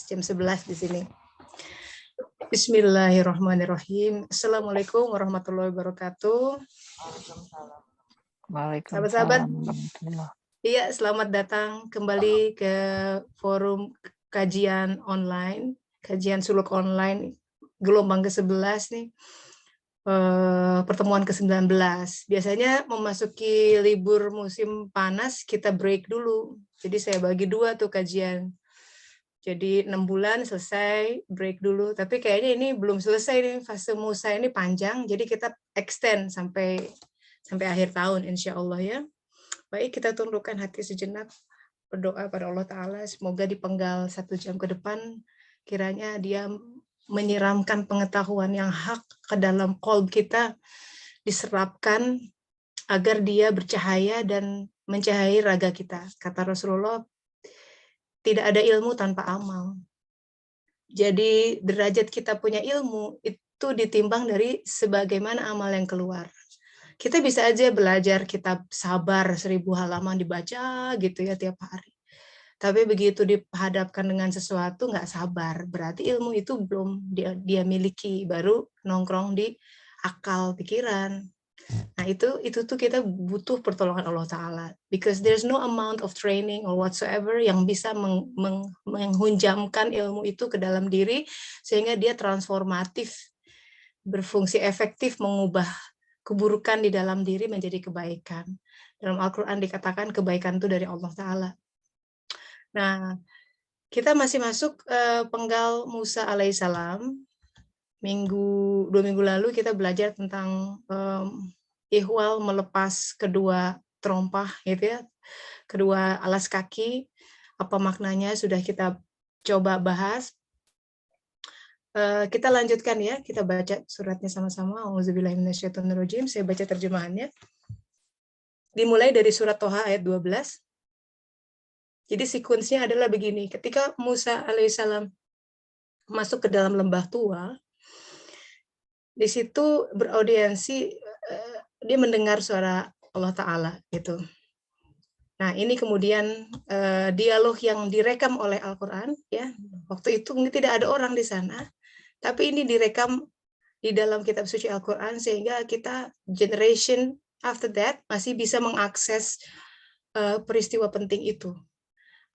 jam 11 di sini. Bismillahirrahmanirrahim. Assalamualaikum warahmatullahi wabarakatuh. Sahabat-sahabat, iya, selamat datang kembali ke forum kajian online, kajian suluk online, gelombang ke-11 nih, pertemuan ke-19. Biasanya memasuki libur musim panas, kita break dulu. Jadi saya bagi dua tuh kajian. Jadi 6 bulan selesai, break dulu. Tapi kayaknya ini belum selesai nih, fase Musa ini panjang, jadi kita extend sampai akhir tahun, insya Allah ya. Baik, kita tundukkan hati sejenak, berdoa pada Allah Ta'ala, semoga dipenggal 1 jam ke depan, kiranya Dia menyiramkan pengetahuan yang hak ke dalam qalb kita, diserapkan agar dia bercahaya dan mencahayai raga kita. Kata Rasulullah, tidak ada ilmu tanpa amal. Jadi derajat kita punya ilmu itu ditimbang dari sebagaimana amal yang keluar. Kita bisa aja belajar kitab sabar 1000 halaman dibaca gitu ya tiap hari. Tapi begitu dihadapkan dengan sesuatu nggak sabar, berarti ilmu itu belum dia miliki, baru nongkrong di akal pikiran. Nah itu tuh kita butuh pertolongan Allah Ta'ala, because there's no amount of training or whatsoever yang bisa menghunjamkan ilmu itu ke dalam diri sehingga dia transformatif, berfungsi efektif, mengubah keburukan di dalam diri menjadi kebaikan. Dalam Al-Quran dikatakan kebaikan itu dari Allah Ta'ala. Nah, kita masih masuk penggal Musa alaihissalam. 2 minggu lalu kita belajar tentang ihwal, melepas kedua terompah gitu ya, kedua alas kaki, apa maknanya sudah kita coba bahas. Kita lanjutkan ya, kita baca suratnya sama-sama. Auzubillahi minasyaitonirrajim. Saya baca terjemahannya. Dimulai dari surat Toha ayat 12. Jadi sekuensnya adalah begini, ketika Musa alaihissalam masuk ke dalam lembah tua, di situ beraudiensi, dia mendengar suara Allah Ta'ala gitu. Nah ini kemudian dialog yang direkam oleh Al-Quran ya. Waktu itu tidak ada orang di sana, tapi ini direkam di dalam kitab suci Al-Quran sehingga kita generation after that masih bisa mengakses peristiwa penting itu.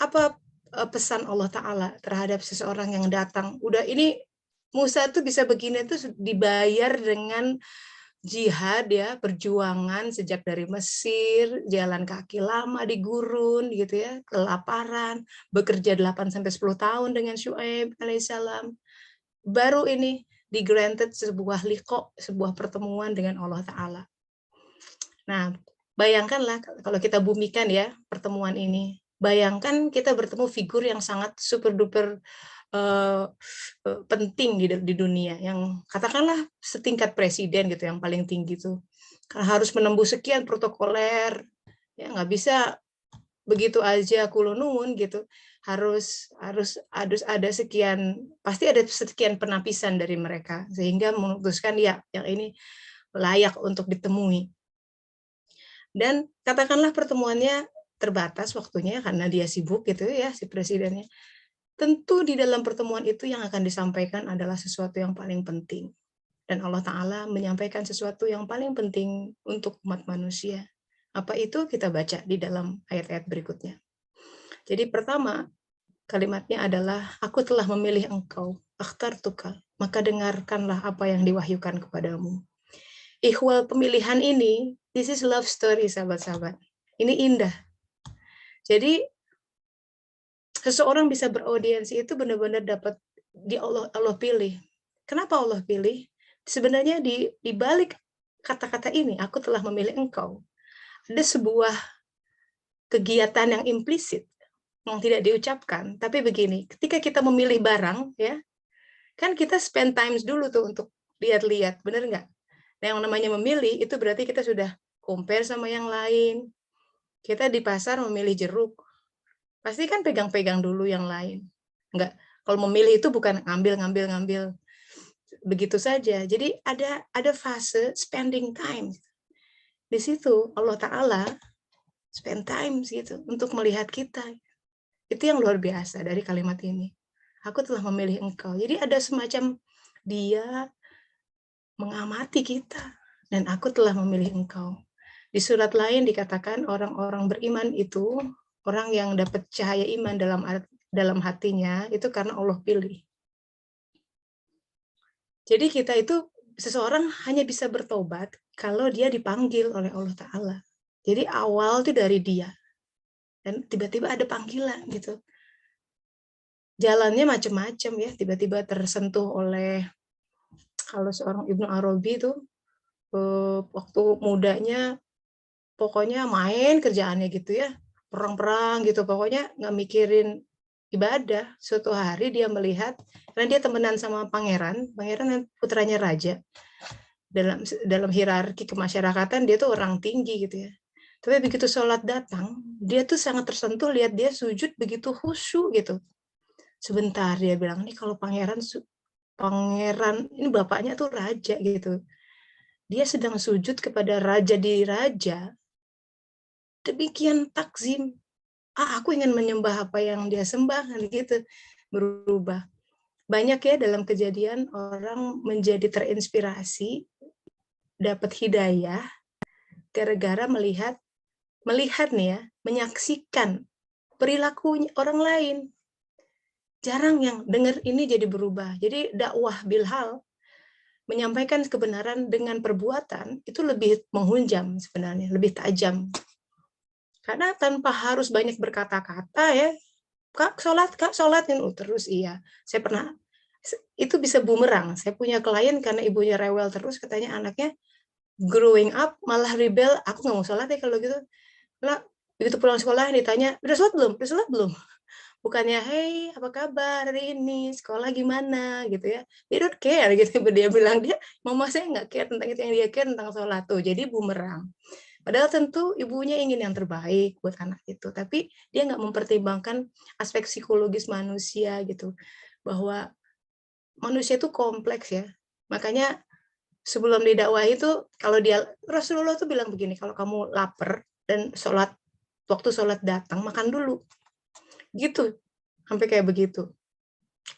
Apa pesan Allah Ta'ala terhadap seseorang yang datang? Udah ini Musa tuh bisa begini tuh dibayar dengan jihad ya, perjuangan sejak dari Mesir, jalan kaki lama di gurun gitu ya, kelaparan, bekerja 8-10 tahun dengan Syuaib alaihissalam. Baru ini di granted sebuah liqa, sebuah pertemuan dengan Allah Ta'ala. Nah, bayangkanlah kalau kita bumikan ya pertemuan ini. Bayangkan kita bertemu figur yang sangat super duper penting di dunia, yang katakanlah setingkat presiden gitu, yang paling tinggi tuh harus menembus sekian protokoler ya, nggak bisa begitu aja kulunun gitu, harus ada sekian, pasti ada sekian penapisan dari mereka sehingga memutuskan ya yang ini layak untuk ditemui. Dan katakanlah pertemuannya terbatas waktunya karena dia sibuk gitu ya si presidennya. Tentu di dalam pertemuan itu yang akan disampaikan adalah sesuatu yang paling penting. Dan Allah Ta'ala menyampaikan sesuatu yang paling penting untuk umat manusia. Apa itu? Kita baca di dalam ayat-ayat berikutnya. Jadi pertama, kalimatnya adalah, aku telah memilih engkau, akhtartuka, maka dengarkanlah apa yang diwahyukan kepadamu. Ihwal pemilihan ini, this is love story sahabat-sahabat. Ini indah. Jadi seseorang bisa beraudiensi itu benar-benar dapat Allah pilih. Kenapa Allah pilih? Sebenarnya di balik kata-kata ini, aku telah memilih engkau, ada sebuah kegiatan yang implisit yang tidak diucapkan. Tapi begini, ketika kita memilih barang, ya, kan kita spend times dulu tuh untuk lihat-lihat, benar nggak? Nah, yang namanya memilih itu berarti kita sudah compare sama yang lain. Kita di pasar memilih jeruk, pasti kan pegang-pegang dulu yang lain. Enggak, kalau memilih itu bukan ngambil begitu saja. Jadi ada fase spending time. Di situ Allah Ta'ala spend time gitu untuk melihat kita. Itu yang luar biasa dari kalimat ini. Aku telah memilih engkau. Jadi ada semacam dia mengamati kita, dan aku telah memilih engkau. Di surat lain dikatakan orang-orang beriman itu, orang yang dapat cahaya iman dalam hatinya, itu karena Allah pilih. Jadi kita itu, seseorang hanya bisa bertobat kalau dia dipanggil oleh Allah Ta'ala. Jadi awal itu dari dia. Dan tiba-tiba ada panggilan gitu. Jalannya macam-macam ya, tiba-tiba tersentuh oleh, kalau seorang Ibnu Arabi itu, waktu mudanya pokoknya main kerjaannya gitu ya, perang-perang gitu, pokoknya nggak mikirin ibadah. Suatu hari dia melihat, karena dia temenan sama pangeran yang putranya raja, dalam hierarki kemasyarakatan dia tuh orang tinggi gitu ya. Tapi begitu sholat datang, dia tuh sangat tersentuh lihat dia sujud begitu khusyuk gitu. Sebentar dia bilang, nih kalau pangeran ini bapaknya tuh raja gitu. Dia sedang sujud kepada raja di raja, demikian takzim. Aku ingin menyembah apa yang dia sembah, gitu. Berubah. Banyak ya dalam kejadian orang menjadi terinspirasi, dapat hidayah, gara-gara melihat nih ya, menyaksikan perilaku orang lain. Jarang yang dengar ini jadi berubah. Jadi dakwah Bilhal, menyampaikan kebenaran dengan perbuatan, itu lebih menghunjam sebenarnya, lebih tajam. Karena tanpa harus banyak berkata-kata ya, Kak sholat kan, terus iya. Saya pernah, itu bisa bumerang. Saya punya klien karena ibunya rewel terus, katanya anaknya growing up malah rebel, aku nggak mau sholat ya kalau gitu. Nah, begitu pulang sekolah ditanya, udah sholat belum? Udah sholat belum? Bukannya, hey, apa kabar hari ini? Sekolah gimana? Gitu ya. They don't care, gitu. Dia bilang, mama saya nggak care tentang itu, yang dia care tentang sholat. Tuh, jadi bumerang. Padahal tentu ibunya ingin yang terbaik buat anak itu. Tapi dia nggak mempertimbangkan aspek psikologis manusia gitu. Bahwa manusia itu kompleks ya. Makanya sebelum didakwah itu, Rasulullah tuh bilang begini, kalau kamu lapar dan waktu sholat datang, makan dulu. Gitu, sampai kayak begitu.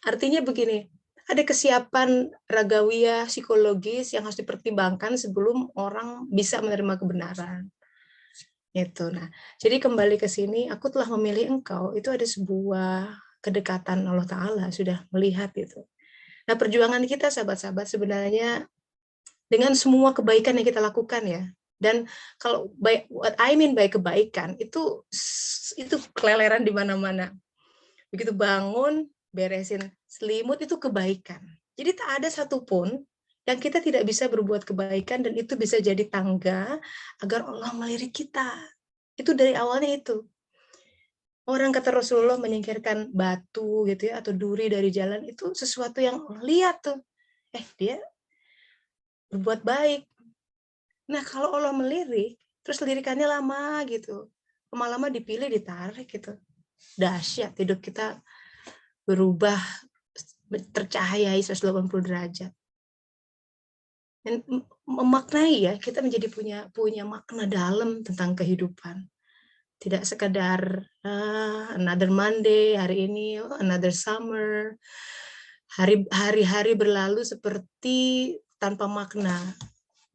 Artinya begini, ada kesiapan ragawiah psikologis yang harus dipertimbangkan sebelum orang bisa menerima kebenaran. Itu. Nah, jadi kembali ke sini, aku telah memilih engkau, itu ada sebuah kedekatan Allah Ta'ala, sudah melihat itu. Nah, perjuangan kita, sahabat-sahabat, sebenarnya dengan semua kebaikan yang kita lakukan ya, dan kalau what I mean by kebaikan, itu keleleran di mana-mana. Begitu bangun, beresin selimut, itu kebaikan. Jadi tak ada satupun yang kita tidak bisa berbuat kebaikan, dan itu bisa jadi tangga agar Allah melirik kita. Itu dari awalnya itu. Orang kata Rasulullah menyingkirkan batu gitu ya, atau duri dari jalan, itu sesuatu yang lihat tuh. Dia berbuat baik. Nah, kalau Allah melirik, terus lirikannya lama gitu. Lama-lama dipilih, ditarik gitu. Dahsyat, hidup kita berubah, tercahayai 180 derajat. Dan memaknai ya, kita menjadi punya makna dalam tentang kehidupan. Tidak sekadar another Monday, hari ini, another summer. Hari-hari berlalu seperti tanpa makna.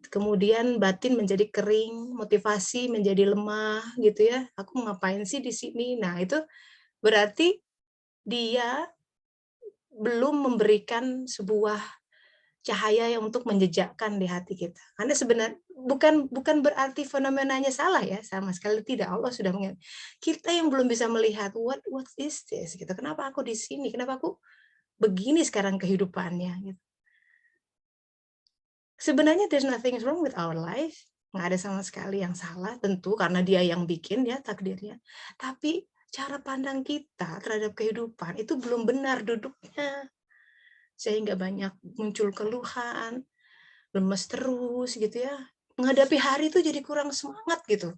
Kemudian batin menjadi kering, motivasi menjadi lemah gitu ya. Aku ngapain sih di sini? Nah, itu berarti dia belum memberikan sebuah cahaya yang untuk menjejakkan di hati kita. Karena sebenarnya bukan berarti fenomenanya salah ya, sama sekali tidak. Allah sudah mengingat. Kita yang belum bisa melihat what is this gitu. Kenapa aku di sini? Kenapa aku begini sekarang kehidupannya gitu. Sebenarnya there's nothing wrong with our life. Nggak ada sama sekali yang salah, tentu karena dia yang bikin ya takdirnya. Tapi cara pandang kita terhadap kehidupan itu belum benar duduknya. Sehingga banyak muncul keluhan, lemes terus gitu ya. Menghadapi hari itu jadi kurang semangat gitu.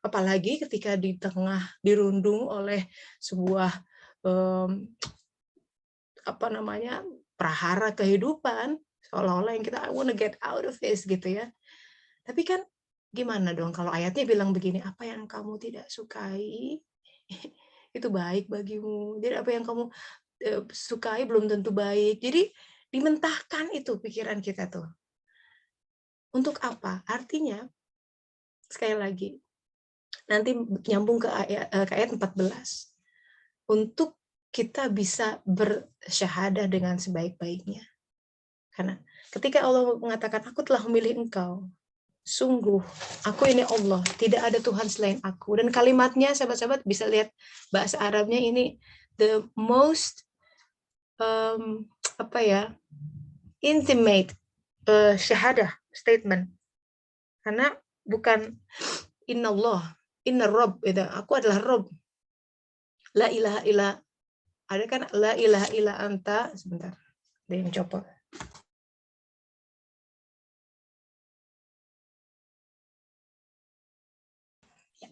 Apalagi ketika di tengah dirundung oleh sebuah prahara kehidupan, seolah-olah yang kita I wanna get out of this gitu ya. Tapi kan gimana dong kalau ayatnya bilang begini, apa yang kamu tidak sukai itu baik bagimu. Jadi apa yang kamu sukai belum tentu baik. Jadi dimentahkan itu pikiran kita tuh. Untuk apa? Artinya, sekali lagi, nanti nyambung ke ayat 14. Untuk kita bisa bersyahadah dengan sebaik-baiknya. Karena ketika Allah mengatakan, aku telah memilih engkau, sungguh, aku ini Allah, tidak ada Tuhan selain aku. Dan kalimatnya, sahabat-sahabat bisa lihat bahasa Arabnya ini, the most, intimate syahadah statement. Karena bukan inna Allah, inna Rabb, aku adalah Rabb. La ilaha illa, ada kan la ilaha illa anta, sebentar, ada yang coba.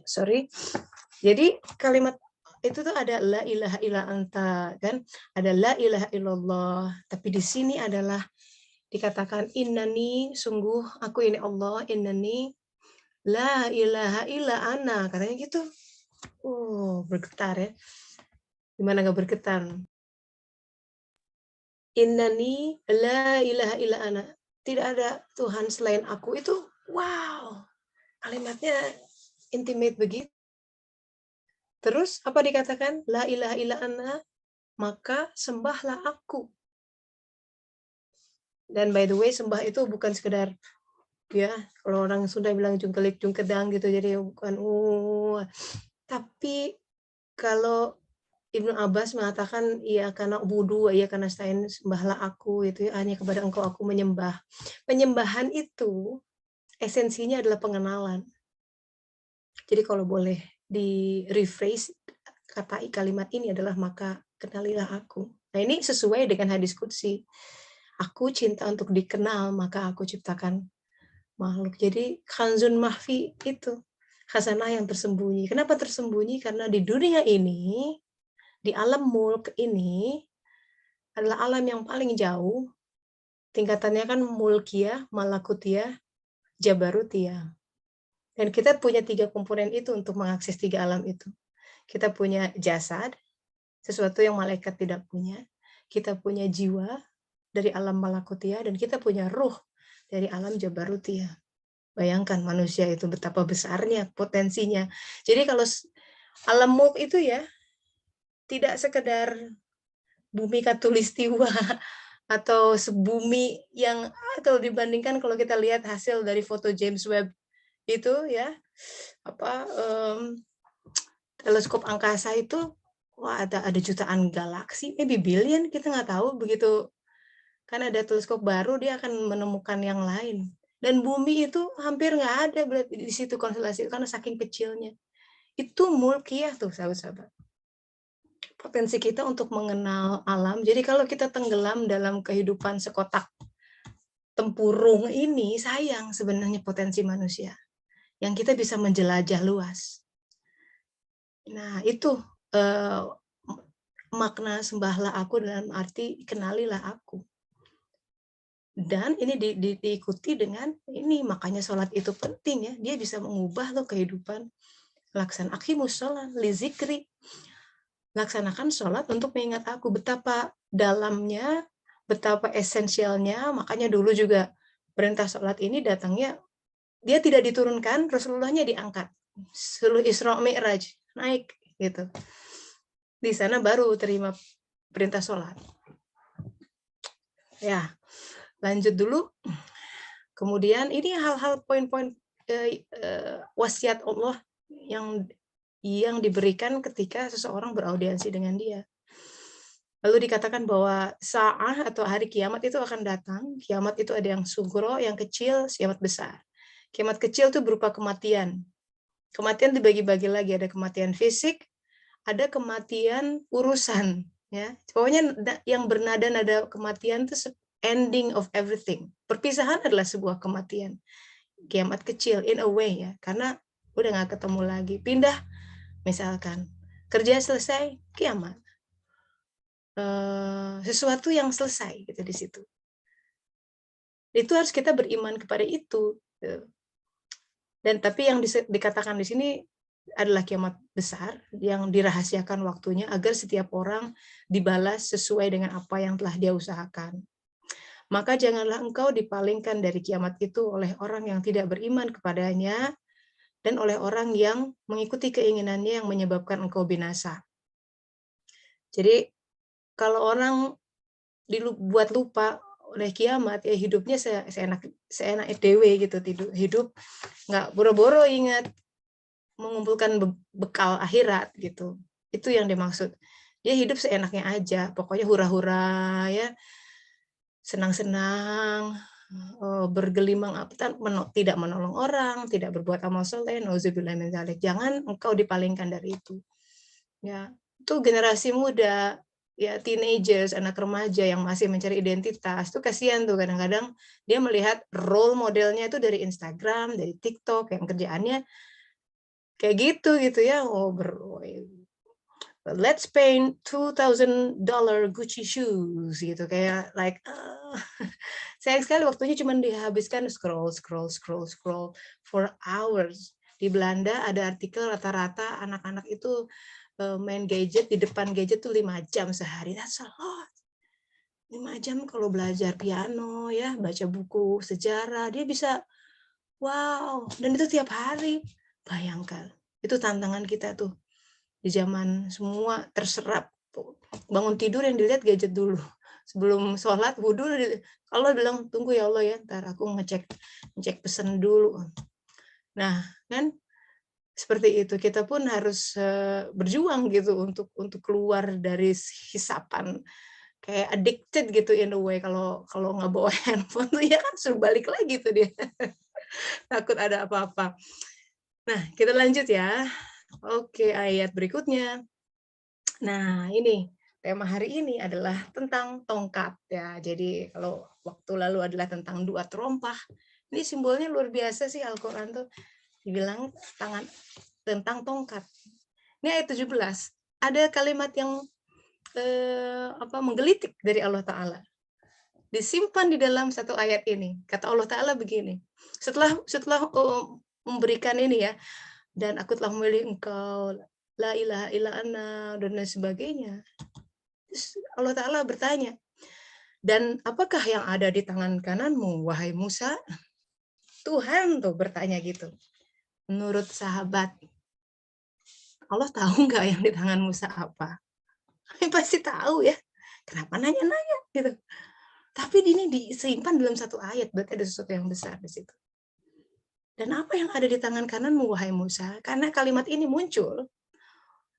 Sorry. Jadi kalimat itu tuh ada la ilaha illa anta, kan? Ada la ilaha illallah, tapi di sini adalah dikatakan innani, sungguh aku ini Allah, innani la ilaha illa ana, katanya gitu. Bergetar ya. Gimana nggak bergetar? Innani la ilaha illa ana. Tidak ada Tuhan selain aku. Itu wow. Kalimatnya intimate begitu. Terus apa dikatakan? La ilaha illa ana, maka sembahlah aku. Dan by the way, sembah itu bukan sekedar, ya, kalau orang Sunda bilang jungkelik jungkedang gitu, jadi bukan tapi kalau Ibnu Abbas mengatakan, iya karena budu, iya karena stain, sembahlah aku, itu hanya kepada engkau aku menyembah. Penyembahan itu esensinya adalah pengenalan. Jadi kalau boleh di rephrase, kata kalimat ini adalah maka kenalilah aku. Nah ini sesuai dengan hadis qudsi. Aku cinta untuk dikenal, maka aku ciptakan makhluk. Jadi khanzun mahfi itu khazanah yang tersembunyi. Kenapa tersembunyi? Karena di dunia ini, di alam mulk ini adalah alam yang paling jauh. Tingkatannya kan mulkiyah, malakutiyah, jabarutiyah. Dan kita punya 3 komponen itu untuk mengakses 3 alam itu. Kita punya jasad, sesuatu yang malaikat tidak punya. Kita punya jiwa dari alam malakutiyah, dan kita punya ruh dari alam jabarutiyah. Bayangkan manusia itu betapa besarnya potensinya. Jadi kalau alam mulk itu ya, tidak sekedar bumi khatulistiwa atau sebumi yang kalau dibandingkan, kalau kita lihat hasil dari foto James Webb itu ya, teleskop angkasa itu, wah ada jutaan galaksi, maybe billion, kita nggak tahu. Begitu kan ada teleskop baru, dia akan menemukan yang lain. Dan bumi itu hampir nggak ada di situ konstelasi, karena saking kecilnya. Itu mulkiyah tuh, sahabat-sahabat. Potensi kita untuk mengenal alam. Jadi kalau kita tenggelam dalam kehidupan sekotak tempurung ini, sayang sebenarnya potensi manusia. Yang kita bisa menjelajah luas. Nah, itu makna sembahlah aku dalam arti kenalilah aku. Dan ini diikuti dengan ini, makanya sholat itu penting ya. Dia bisa mengubah loh kehidupan. Laksan akhimus sholat li zikri. Laksanakan sholat untuk mengingat aku. Betapa dalamnya, betapa esensialnya. Makanya dulu juga perintah sholat ini datangnya, dia tidak diturunkan, Rasulullahnya diangkat. Seluruh Isra Mi'raj, naik gitu. Di sana baru terima perintah sholat. Ya, lanjut dulu. Kemudian ini hal-hal poin-poin wasiat Allah yang diberikan ketika seseorang beraudiensi dengan dia. Lalu dikatakan bahwa sa'ah atau hari kiamat itu akan datang. Kiamat itu ada yang sugro, yang kecil, kiamat besar. Kiamat kecil itu berupa kematian. Kematian dibagi-bagi lagi, ada kematian fisik, ada kematian urusan. Ya, pokoknya yang bernada-nada kematian itu ending of everything. Perpisahan adalah sebuah kematian. Kiamat kecil in a way ya, karena udah nggak ketemu lagi. Pindah, misalkan kerja selesai, kiamat. Sesuatu yang selesai gitu di situ. Itu harus kita beriman kepada itu. Dan tapi yang dikatakan di sini adalah kiamat besar yang dirahasiakan waktunya agar setiap orang dibalas sesuai dengan apa yang telah dia usahakan. Maka janganlah engkau dipalingkan dari kiamat itu oleh orang yang tidak beriman kepadanya dan oleh orang yang mengikuti keinginannya yang menyebabkan engkau binasa. Jadi kalau orang dibuat lupa oleh kiamat, ya hidupnya seenak dewe gitu, hidup nggak boro-boro ingat mengumpulkan bekal akhirat gitu. Itu yang dimaksud. Dia hidup seenaknya aja, pokoknya hura-hura ya, senang-senang, bergelimang tidak menolong orang, tidak berbuat amal soleh, nauzubillah min dzalik. Jangan engkau dipalingkan dari itu. Ya, itu generasi muda, ya teenagers, anak remaja yang masih mencari identitas, tuh kasihan tuh kadang-kadang dia melihat role modelnya itu dari Instagram, dari TikTok, yang kerjaannya kayak gitu ya. Let's paint $2,000 Gucci shoes gitu, kayak sayang sekali waktunya cuma dihabiskan scroll for hours. Di Belanda ada artikel rata-rata anak-anak itu main gadget, di depan gadget tuh 5 jam sehari. That's a lot. 5 jam kalau belajar piano ya, baca buku sejarah, dia bisa wow, dan itu tiap hari. Bayangkan. Itu tantangan kita tuh. Di zaman semua terserap, bangun tidur yang dilihat gadget dulu, sebelum sholat wudhu Allah bilang tunggu ya Allah ya, ntar aku ngecek pesan dulu. Nah kan seperti itu, kita pun harus berjuang gitu untuk keluar dari hisapan kayak addicted gitu in a way. Kalau nggak bawa handphone tuh ya kan suruh balik lagi tuh dia. Takut ada apa-apa. Nah kita lanjut ya. Oke, ayat berikutnya. Nah, ini tema hari ini adalah tentang tongkat ya. Jadi kalau waktu lalu adalah tentang 2 terompah. Ini simbolnya luar biasa sih Al-Qur'an tuh. Dibilang tentang tongkat. Ini ayat 17. Ada kalimat yang menggelitik dari Allah Ta'ala. Disimpan di dalam satu ayat ini. Kata Allah Ta'ala begini. Setelah memberikan ini ya, dan aku telah memilih engkau, la ilaha illa ana, dan lain sebagainya. Terus Allah Ta'ala bertanya, dan apakah yang ada di tangan kananmu, wahai Musa? Tuhan tuh bertanya gitu. Menurut sahabat, Allah tahu nggak yang di tangan Musa apa? Pasti tahu ya. Kenapa nanya-nanya gitu? Tapi ini disimpan dalam satu ayat, berarti ada sesuatu yang besar di situ. Dan apa yang ada di tangan kananmu, wahai Musa? Karena kalimat ini muncul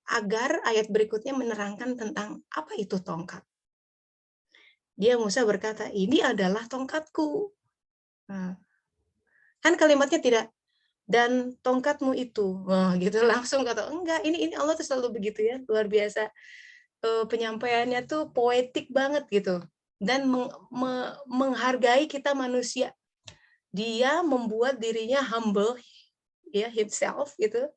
agar ayat berikutnya menerangkan tentang apa itu tongkat. Dia Musa berkata, ini adalah tongkatku. Nah, kan kalimatnya tidak, dan tongkatmu itu. Wah, gitu langsung kata, enggak, ini Allah tuh selalu begitu ya, luar biasa. Penyampaiannya tuh poetik banget gitu. Dan menghargai kita manusia. Dia membuat dirinya humble, ya, himself gitu.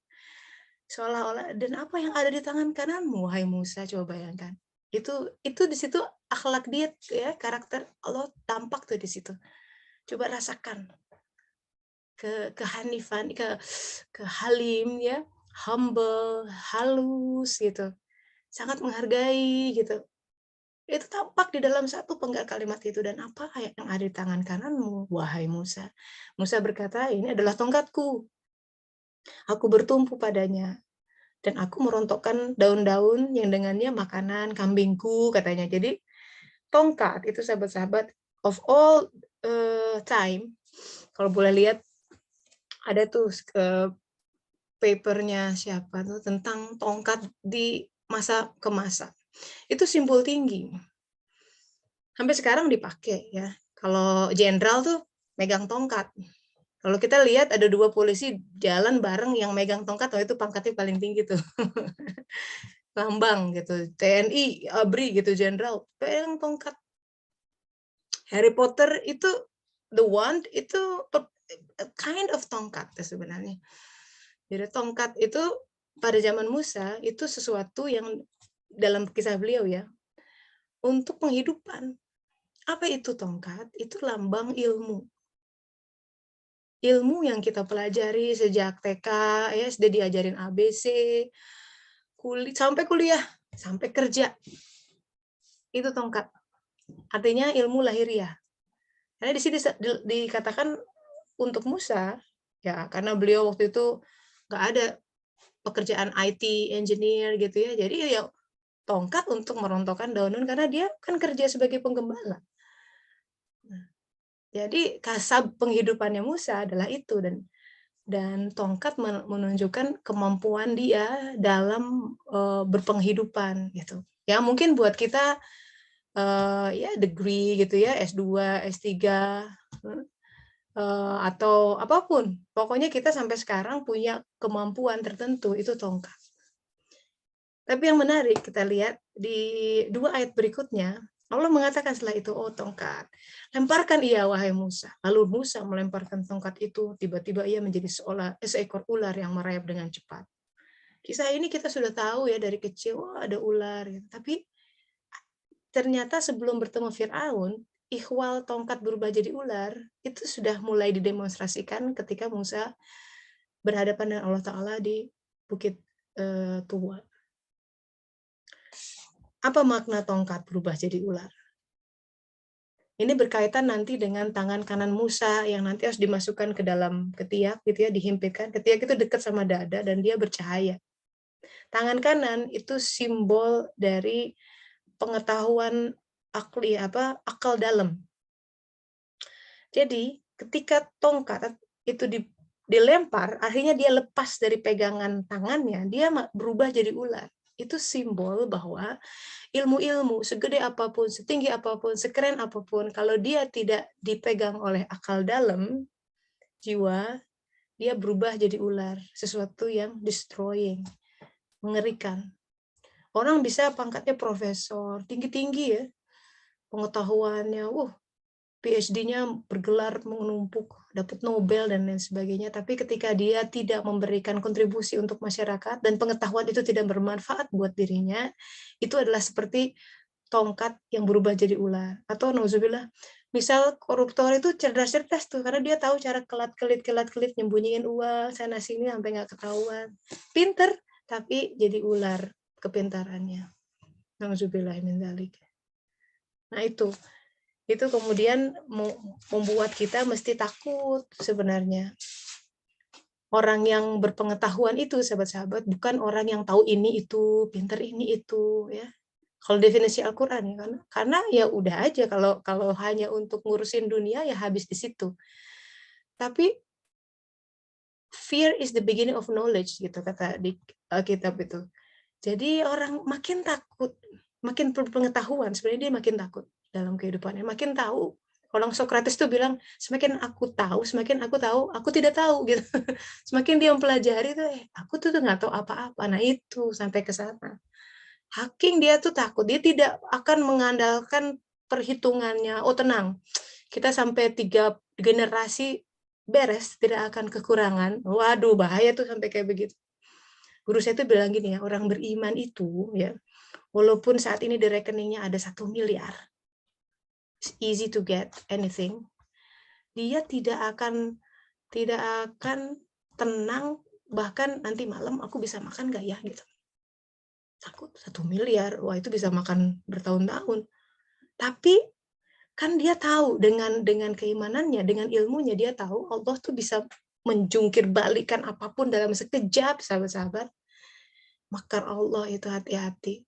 Seolah-olah, dan apa yang ada di tangan kananmu, wahai Musa, coba bayangkan. Itu di situ akhlak dia ya, karakter Allah tampak tuh di situ. Coba rasakan kehanifan, ke halim ya, humble, halus gitu. Sangat menghargai gitu. Itu tampak di dalam satu penggal kalimat itu. Dan apa yang ada di tangan kananmu, wahai Musa? Musa berkata, ini adalah tongkatku. Aku bertumpu padanya. Dan aku merontokkan daun-daun yang dengannya makanan kambingku, katanya. Jadi tongkat itu sahabat-sahabat of all time, kalau boleh lihat ada tuh papernya siapa tuh tentang tongkat di masa ke masa. Itu simbol tinggi. Sampai sekarang dipakai ya. Kalau jenderal tuh megang tongkat. Kalau kita lihat ada 2 polisi jalan bareng yang megang tongkat, oh itu pangkatnya paling tinggi tuh. Lambang gitu. TNI, ABRI gitu, jenderal pegang tongkat. Harry Potter itu the wand itu kind of tongkat sebenarnya. Jadi tongkat itu pada zaman Musa itu sesuatu yang dalam kisah beliau ya, untuk penghidupan. Apa itu tongkat? Itu lambang ilmu. ilmu yang kita pelajari sejak TK, ya SD diajarin ABC, sampai kuliah, sampai kerja, itu tongkat. Artinya ilmu lahiriah. Karena di sini dikatakan untuk Musa, ya karena beliau waktu itu nggak ada pekerjaan IT engineer gitu ya, jadi ya tongkat untuk merontokkan daun karena dia kan kerja sebagai penggembala. Nah, jadi kasab penghidupannya Musa adalah itu, dan tongkat menunjukkan kemampuan dia dalam berpenghidupan gitu. Ya mungkin buat kita ya degree gitu ya, S2, S3 atau apapun. Pokoknya kita sampai sekarang punya kemampuan tertentu, itu tongkat. Tapi yang menarik kita lihat di 2 ayat berikutnya, Allah mengatakan setelah itu, oh tongkat, lemparkan ia wahai Musa. Lalu Musa melemparkan tongkat itu, tiba-tiba ia menjadi seekor ular yang merayap dengan cepat. Kisah ini kita sudah tahu ya dari kecil, wah ada ular. Gitu. Tapi ternyata sebelum bertemu Fir'aun, ihwal tongkat berubah jadi ular, itu sudah mulai didemonstrasikan ketika Musa berhadapan dengan Allah Ta'ala di Bukit Tuwa. Apa makna tongkat berubah jadi ular? Ini berkaitan nanti dengan tangan kanan Musa yang nanti harus dimasukkan ke dalam ketiak, gitu ya, dihimpitkan. Ketiak itu dekat sama dada dan dia bercahaya. Tangan kanan itu simbol dari pengetahuan akal dalam. Jadi ketika tongkat itu dilempar, akhirnya dia lepas dari pegangan tangannya, dia berubah jadi ular. Itu simbol bahwa ilmu-ilmu segede apapun, setinggi apapun, sekeren apapun, kalau dia tidak dipegang oleh akal dalam, jiwa, dia berubah jadi ular, sesuatu yang destroying, mengerikan. Orang bisa pangkatnya profesor, tinggi-tinggi ya, pengetahuannya, PhD-nya bergelar menumpuk, dapat Nobel dan lain sebagainya, tapi ketika dia tidak memberikan kontribusi untuk masyarakat dan pengetahuan itu tidak bermanfaat buat dirinya, itu adalah seperti tongkat yang berubah jadi ular. Atau nauzubillah, misal koruptor itu cerdas-cerdas tuh, karena dia tahu cara kelat-kelit nyembunyiin uang sana sini sampai nggak ketahuan. Pinter, tapi jadi ular kepintarannya. Nauzubillah min dzalik. Nah itu kemudian membuat kita mesti takut sebenarnya. Orang yang berpengetahuan itu, sahabat-sahabat, bukan orang yang tahu ini itu, pinter ini itu, ya. Kalau definisi Al-Qur'an ya, karena ya udah aja kalau hanya untuk ngurusin dunia ya habis di situ. Tapi fear is the beginning of knowledge gitu kata di Alkitab itu. Jadi orang makin takut, makin berpengetahuan, sebenarnya dia makin takut dalam kehidupannya, makin tahu. Orang Sokrates tuh bilang, semakin aku tahu, aku tidak tahu gitu. Semakin dia mempelajari tuh, aku tuh nggak tahu apa-apa. Nah itu sampai ke sana. Haking dia tuh takut, dia tidak akan mengandalkan perhitungannya. Oh tenang, kita sampai 3 generasi beres, tidak akan kekurangan. Waduh bahaya tuh sampai kayak begitu. Guru saya tuh bilang gini ya, orang beriman itu ya, walaupun saat ini di rekeningnya ada 1 miliar, it's easy to get anything, dia tidak akan tenang, bahkan nanti malam aku bisa makan nggak ya gitu. Takut 1 miliar, wah itu bisa makan bertahun-tahun. Tapi kan dia tahu dengan keimanannya, dengan ilmunya, dia tahu Allah tuh bisa menjungkir balikan apapun dalam sekejap, sahabat-sahabat. Makar Allah itu hati-hati.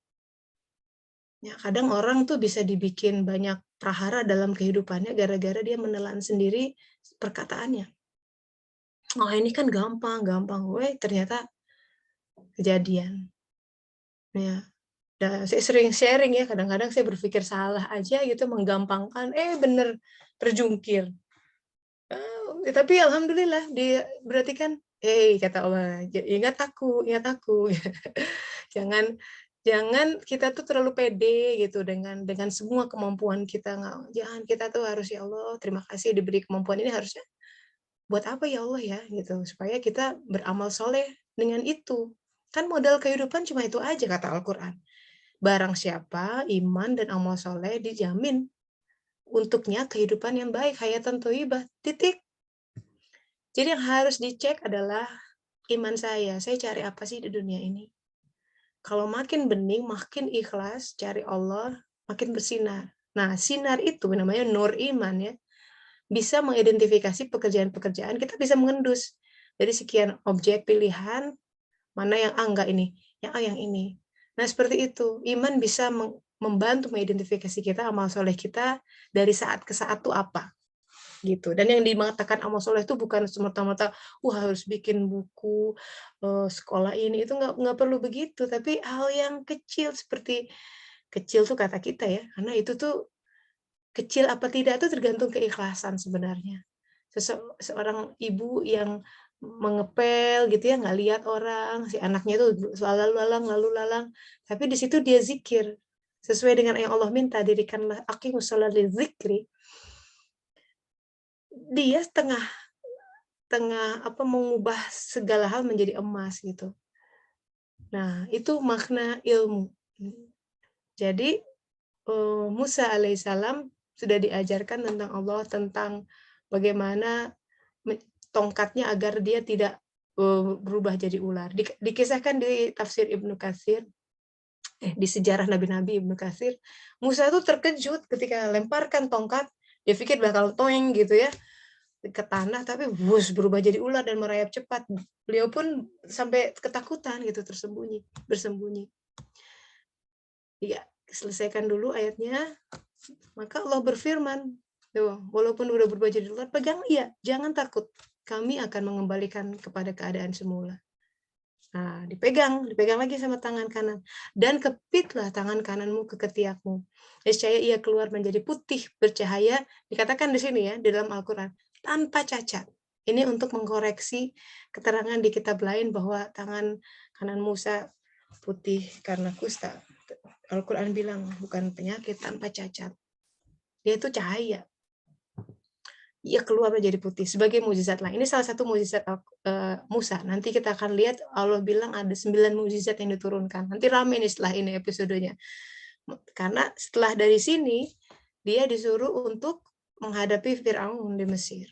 Ya, kadang orang tuh bisa dibikin banyak prahara dalam kehidupannya gara-gara dia menelan sendiri perkataannya. Oh ini kan gampang, ternyata kejadian. Ya, saya sering sharing ya, kadang-kadang saya berpikir salah aja gitu, menggampangkan, bener terjungkir. Tapi alhamdulillah, berarti kan, kata Allah, ingat aku. Jangan kita tuh terlalu pede gitu dengan semua kemampuan kita. Jangan, kita tuh harus, ya Allah, terima kasih diberi kemampuan ini, harusnya buat apa ya Allah ya gitu, supaya kita beramal soleh dengan itu. Kan modal kehidupan cuma itu aja kata Al-Qur'an. Barang siapa iman dan amal soleh dijamin untuknya kehidupan yang baik, hayatan thayyibah. Titik. Jadi yang harus dicek adalah iman saya cari apa sih di dunia ini? Kalau makin bening, makin ikhlas cari Allah, makin bersinar. Nah, sinar itu namanya nur iman ya, bisa mengidentifikasi pekerjaan-pekerjaan, kita bisa mengendus dari sekian objek pilihan, mana yang enggak ini, yang yang ini. Nah, seperti itu. Iman bisa membantu mengidentifikasi kita, amal soleh kita dari saat ke saat tuh apa gitu. Dan yang dimatakan amal soleh itu bukan semata-mata harus bikin buku, sekolah ini, itu nggak perlu begitu, tapi hal yang kecil seperti kecil tuh kata kita ya, karena itu tuh kecil apa tidak itu tergantung keikhlasan sebenarnya. Seorang ibu yang mengepel gitu ya, nggak lihat orang, si anaknya itu lalu lalang, tapi di situ dia zikir sesuai dengan yang Allah minta, dirikanlah aqimus shalah lidzikri. Dia tengah mengubah segala hal menjadi emas gitu. Nah, itu makna ilmu. Jadi Musa alaihissalam sudah diajarkan tentang Allah, tentang bagaimana tongkatnya agar dia tidak berubah jadi ular. Dikisahkan di tafsir Ibnu Katsir, di sejarah Nabi-Nabi Ibnu Katsir, Musa itu terkejut ketika lemparkan tongkat, dia pikir bakal toeng gitu ya, ke tanah, tapi berubah jadi ular dan merayap cepat. Beliau pun sampai ketakutan gitu, bersembunyi. Ya, selesaikan dulu ayatnya. Maka Allah berfirman, walaupun udah berubah jadi ular, pegang iya, jangan takut. Kami akan mengembalikan kepada keadaan semula. Nah, dipegang lagi sama tangan kanan. Dan kepitlah tangan kananmu ke ketiakmu. Niscaya ia keluar menjadi putih bercahaya. Dikatakan di sini ya, di dalam Al-Quran, tanpa cacat. Ini untuk mengkoreksi keterangan di kitab lain bahwa tangan kanan Musa putih karena kusta. Al-Quran bilang bukan penyakit, tanpa cacat. Dia itu cahaya. Ia keluar menjadi putih sebagai mukjizat lain. Ini salah satu mukjizat Musa. Nanti kita akan lihat Allah bilang ada 9 mukjizat yang diturunkan. Nanti rame nih setelah ini episodenya. Karena setelah dari sini dia disuruh untuk menghadapi Firaun di Mesir.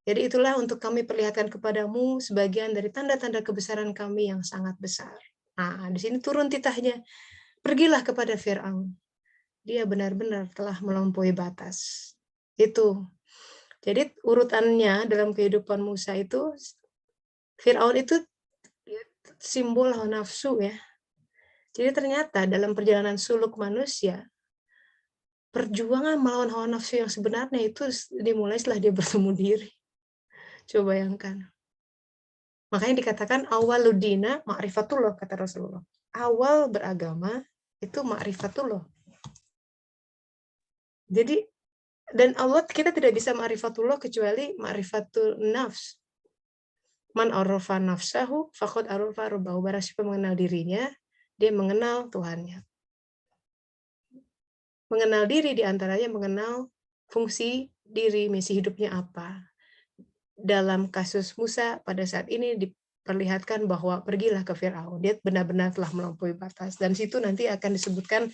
Jadi itulah untuk kami perlihatkan kepadamu sebagian dari tanda-tanda kebesaran kami yang sangat besar. Nah, di sini turun titahnya. Pergilah kepada Firaun. Dia benar-benar telah melampaui batas. Itu. Jadi urutannya dalam kehidupan Musa itu, Firaun itu simbol hawa nafsu ya. Jadi ternyata dalam perjalanan suluk manusia, perjuangan melawan hawa nafsu yang sebenarnya itu dimulai setelah dia bertemu diri. Coba bayangkan. Makanya dikatakan awaludina ma'rifatullah, kata Rasulullah. Awal beragama itu ma'rifatullah. Jadi, dan Allah kita tidak bisa ma'rifatullah kecuali ma'rifatul nafs. Man arafa nafsahu faqad arafa rabbahu. Barang siapa mengenal dirinya, dia mengenal Tuhannya. Mengenal diri diantaranya mengenal fungsi diri, misi hidupnya apa. Dalam kasus Musa pada saat ini diperlihatkan bahwa pergilah ke Firaun. Dia benar-benar telah melampaui batas. Dan situ nanti akan disebutkan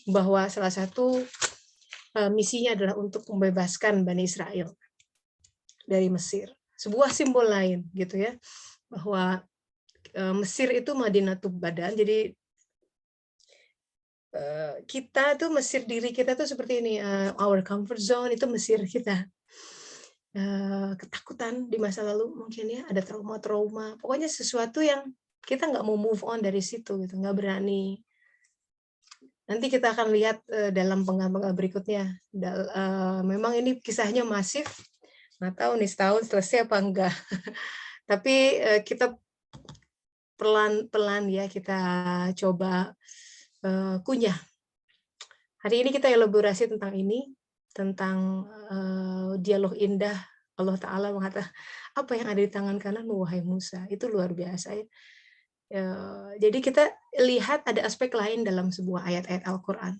bahwa salah satu misinya adalah untuk membebaskan Bani Israel dari Mesir. Sebuah simbol lain gitu ya, bahwa Mesir itu Madinatul Badan. Jadi kita tuh Mesir diri kita tuh seperti ini, our comfort zone itu Mesir kita. Ketakutan di masa lalu mungkin ya, ada trauma-trauma, pokoknya sesuatu yang kita nggak mau move on dari situ gitu, nggak berani. Nanti kita akan lihat dalam penggal-penggal berikutnya. Memang ini kisahnya masif, nggak tahu nih setahun selesai apa enggak. Tapi kita pelan-pelan ya kita coba kunyah. Hari ini kita elaborasi tentang ini, tentang dialog indah Allah Ta'ala mengatakan, apa yang ada di tangan kananmu wahai Musa, itu luar biasa ya. Jadi kita lihat ada aspek lain dalam sebuah ayat-ayat Al-Quran.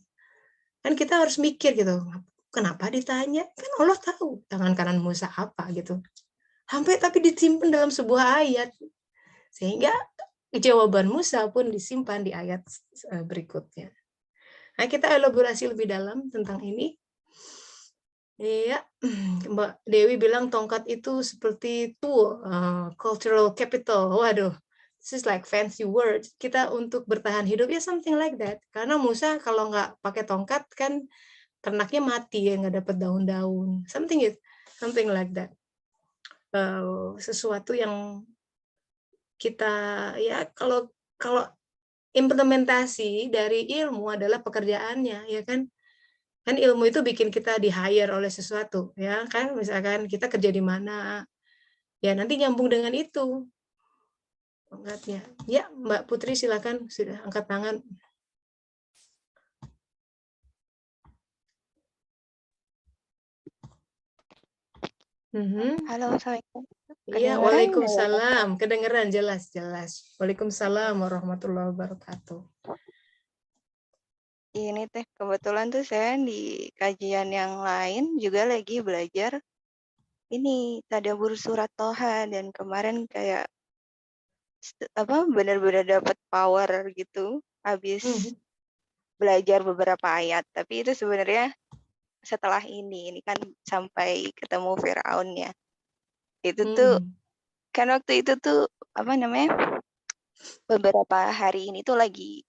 Kan kita harus mikir gitu, kenapa ditanya? Kan Allah tahu tangan kanan Musa apa gitu. Sampai tapi disimpan dalam sebuah ayat. Sehingga jawaban Musa pun disimpan di ayat berikutnya. Nah, kita elaborasi lebih dalam tentang ini. Iya, Mbak Dewi bilang tongkat itu seperti tool, cultural capital. Waduh, this is like fancy words. Kita untuk bertahan hidup ya something like that. Karena Musa kalau nggak pakai tongkat kan ternaknya mati ya, nggak dapat daun-daun. Something like that. Sesuatu yang kita ya kalau kalau implementasi dari ilmu adalah pekerjaannya, ya kan? Kan ilmu itu bikin kita di-hire oleh sesuatu, ya kan? Misalkan kita kerja di mana, ya nanti nyambung dengan itu pangkatnya. Ya, Mbak Putri silakan, sudah angkat tangan. Halo, Assalamualaikum. Iya, Kedengeran nggak ya? waalaikumsalam. Kedengeran jelas. Waalaikumsalam warahmatullahi wabarakatuh. Ini teh kebetulan tuh saya di kajian yang lain juga lagi belajar ini tadabbur surat Toha, dan kemarin kayak benar-benar dapat power gitu habis belajar beberapa ayat. Tapi itu sebenarnya setelah ini kan sampai ketemu Firaun ya. Itu tuh kan waktu itu tuh beberapa hari ini tuh lagi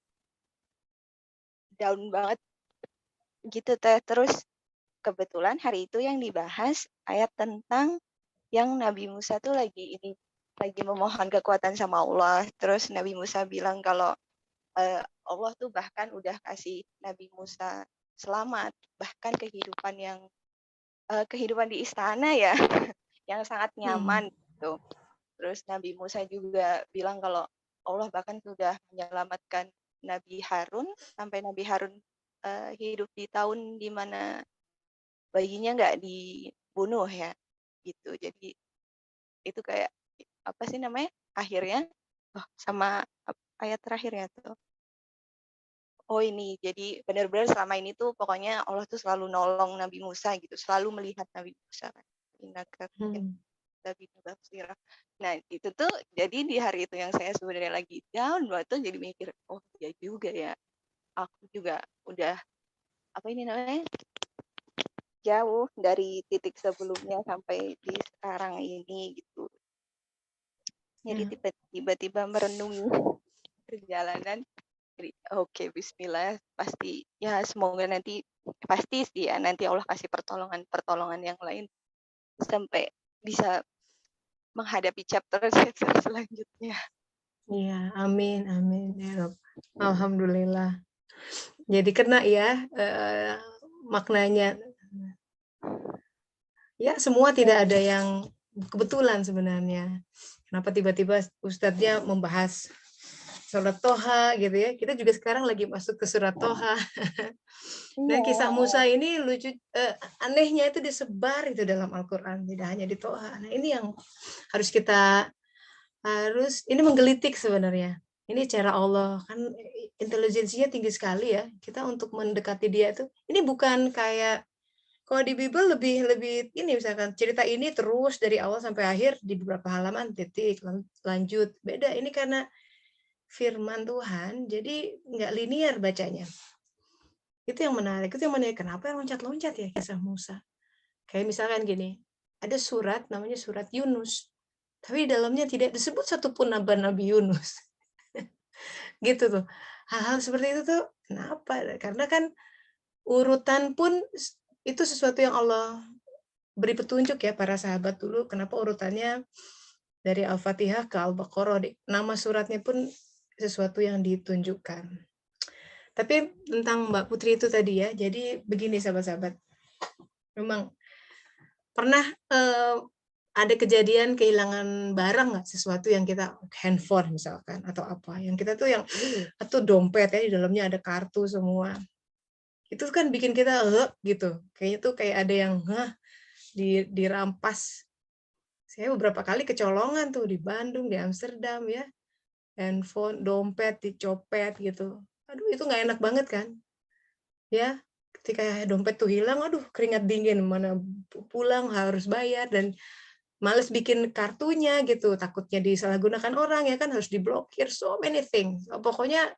down banget gitu teh. Terus kebetulan hari itu yang dibahas ayat tentang yang Nabi Musa tuh lagi memohon kekuatan sama Allah. Terus Nabi Musa bilang kalau Allah tuh bahkan udah kasih Nabi Musa selamat, bahkan kehidupan di istana ya yang sangat nyaman gitu. Terus Nabi Musa juga bilang kalau Allah bahkan sudah menyelamatkan Nabi Harun sampai Nabi Harun hidup di tahun di mana bayinya nggak dibunuh ya gitu. Jadi itu kayak apa sih namanya akhirnya sama ayat terakhirnya tuh, ini jadi benar-benar selama ini tuh pokoknya Allah tuh selalu nolong Nabi Musa gitu, selalu melihat Nabi Musa kan. Nah itu tuh jadi di hari itu yang saya sebenarnya lagi down banget tuh jadi mikir, oh ya juga ya, aku juga udah jauh dari titik sebelumnya sampai di sekarang ini gitu. Jadi tiba-tiba merenungi perjalanan. Jadi oke, bismillah, pasti ya semoga nanti pasti sih ya nanti Allah kasih pertolongan yang lain sampai bisa menghadapi chapter selanjutnya. Iya, amin ya Rob. Alhamdulillah. Jadi kena ya maknanya. Ya, semua tidak ada yang kebetulan sebenarnya. Kenapa tiba-tiba Ustadznya membahas surat Toha gitu ya. Kita juga sekarang lagi masuk ke surat Toha. Nah, kisah Musa ini lucu, anehnya itu disebar itu dalam Al-Quran, tidak hanya di Toha. Nah, ini yang ini menggelitik sebenarnya. Ini cara Allah, kan intelijensinya tinggi sekali ya. Kita untuk mendekati dia itu, ini bukan kayak kalau di Bible lebih ini misalkan cerita ini terus dari awal sampai akhir di beberapa halaman titik lanjut. Beda ini karena firman Tuhan, jadi nggak linear bacanya. Itu yang menarik. Kenapa yang loncat-loncat ya kisah Musa? Kayak misalkan gini, ada surat namanya surat Yunus. Tapi di dalamnya tidak disebut satupun nama Nabi Yunus. Gitu tuh. Hal-hal seperti itu tuh kenapa? Karena kan urutan pun itu sesuatu yang Allah beri petunjuk ya para sahabat dulu kenapa urutannya dari Al-Fatihah ke Al-Baqarah. Nama suratnya pun sesuatu yang ditunjukkan. Tapi tentang Mbak Putri itu tadi ya, jadi begini sahabat-sahabat. Memang pernah ada kejadian kehilangan barang nggak, sesuatu yang kita handphone misalkan atau apa yang kita tuh atau dompet ya di dalamnya ada kartu semua, itu kan bikin kita gitu, kayaknya tuh kayak ada yang dirampas. Saya beberapa kali kecolongan tuh di Bandung, di Amsterdam ya, handphone, dompet dicopet gitu. Aduh itu nggak enak banget kan ya, ketika dompet tuh hilang, aduh keringat dingin, mana pulang harus bayar dan males bikin kartunya gitu, takutnya disalahgunakan orang ya kan, harus diblokir, so many things. Pokoknya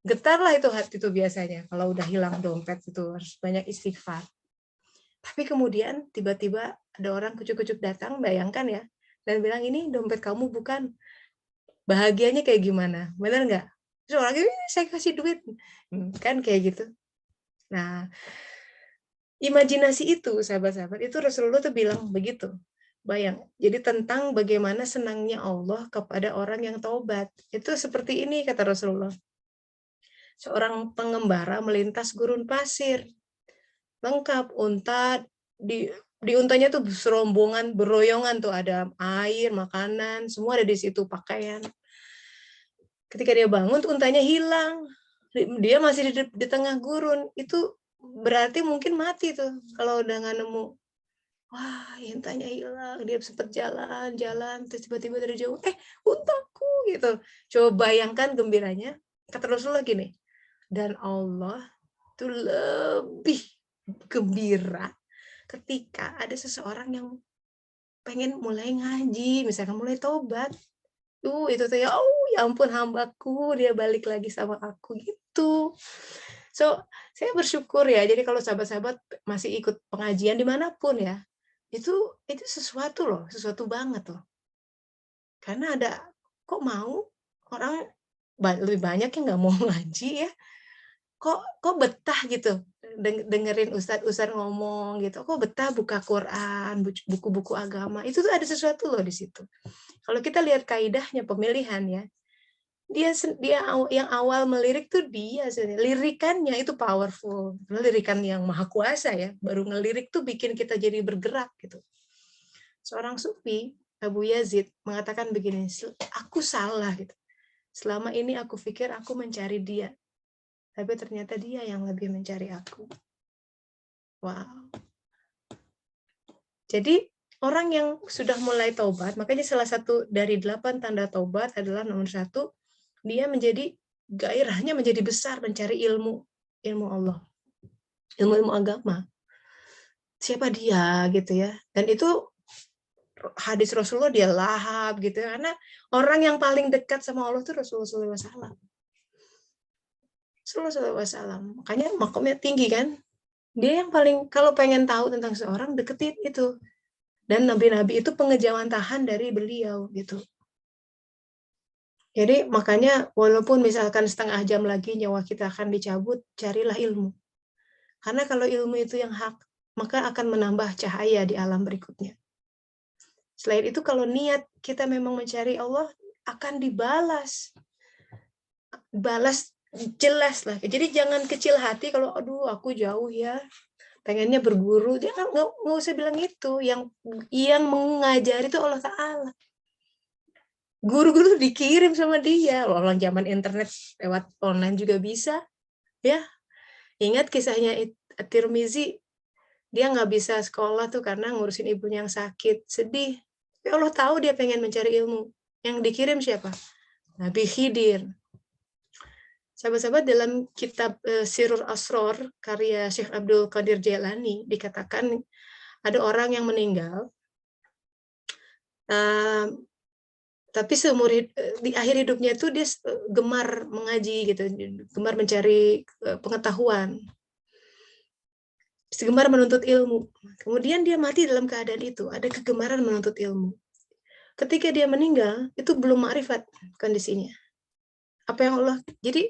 getar lah itu hati itu biasanya kalau udah hilang dompet, itu harus banyak istighfar. Tapi kemudian tiba-tiba ada orang kucuk-kucuk datang, bayangkan ya, dan bilang, "Ini dompet kamu bukan?" Bahagianya kayak gimana, bener nggak? Terus orang ini, "Saya kasih duit." Kan kayak gitu. Nah, imajinasi itu, sahabat-sahabat, itu Rasulullah tuh bilang begitu. Jadi tentang bagaimana senangnya Allah kepada orang yang taubat. Itu seperti ini kata Rasulullah. Seorang pengembara melintas gurun pasir. Lengkap, unta di untanya tuh serombongan, beroyongan tuh, ada air, makanan, semua ada di situ, pakaian. Ketika dia bangun, tuh untanya hilang. Dia masih di tengah gurun. Itu berarti mungkin mati tuh kalau udah nggak nemu. Wah, untanya hilang. Dia sempat jalan, terus tiba-tiba dari jauh, untaku gitu. Coba bayangkan gembiranya. Kata Rasulullah gini, dan Allah tuh lebih gembira ketika ada seseorang yang pengen mulai ngaji, misalkan mulai tobat. Itu tuh ya, ya ampun hambaku, dia balik lagi sama aku gitu. So, saya bersyukur ya. Jadi kalau sahabat-sahabat masih ikut pengajian dimanapun ya, itu sesuatu loh, sesuatu banget loh. Karena kok mau orang lebih banyak yang nggak mau ngaji ya, kok betah gitu dengerin ustadz ngomong gitu, kok betah buka Quran, buku-buku agama, itu tuh ada sesuatu loh di situ. Kalau kita lihat kaidahnya pemilihan ya, dia yang awal melirik tuh dia lirikannya itu powerful, lirikan yang maha kuasa ya, baru ngelirik tuh bikin kita jadi bergerak gitu. Seorang sufi, Abu Yazid, mengatakan begini, aku salah gitu. Selama ini aku pikir aku mencari dia, tapi ternyata dia yang lebih mencari aku. Wow. Jadi orang yang sudah mulai taubat, makanya salah satu dari 8 tanda taubat adalah nomor 1, dia menjadi gairahnya menjadi besar mencari ilmu Allah, ilmu agama. Siapa dia gitu ya? Dan itu hadis Rasulullah, dia lahap gitu ya, karena orang yang paling dekat sama Allah itu Rasulullah SAW. Rasulullah SAW. Makanya makomnya tinggi kan? Dia yang paling, kalau pengen tahu tentang seorang, deketin itu. Dan nabi-nabi itu pengejawantahan dari beliau gitu. Jadi makanya walaupun misalkan setengah jam lagi nyawa kita akan dicabut, carilah ilmu. Karena kalau ilmu itu yang hak, maka akan menambah cahaya di alam berikutnya. Selain itu kalau niat kita memang mencari Allah, akan dibalas. Balas jelas lah. Jadi jangan kecil hati kalau aduh aku jauh ya, pengennya berguru. Jangan, nggak usah bilang itu. Yang mengajari itu Allah Ta'ala. Guru-guru dikirim sama dia. Orang zaman internet lewat online juga bisa. Ya, ingat kisahnya Tirmizi, dia nggak bisa sekolah tuh karena ngurusin ibunya yang sakit, sedih. Tapi Allah tahu dia pengen mencari ilmu. Yang dikirim siapa? Nabi Khidir. Sahabat-sahabat, dalam kitab Sirur Asror karya Syekh Abdul Qadir Jailani dikatakan ada orang yang meninggal, tapi di akhir hidupnya itu dia gemar mengaji gitu, gemar mencari pengetahuan, gemar menuntut ilmu. Kemudian dia mati dalam keadaan itu, ada kegemaran menuntut ilmu. Ketika dia meninggal, itu belum ma'rifat kondisinya. Apa yang Allah, jadi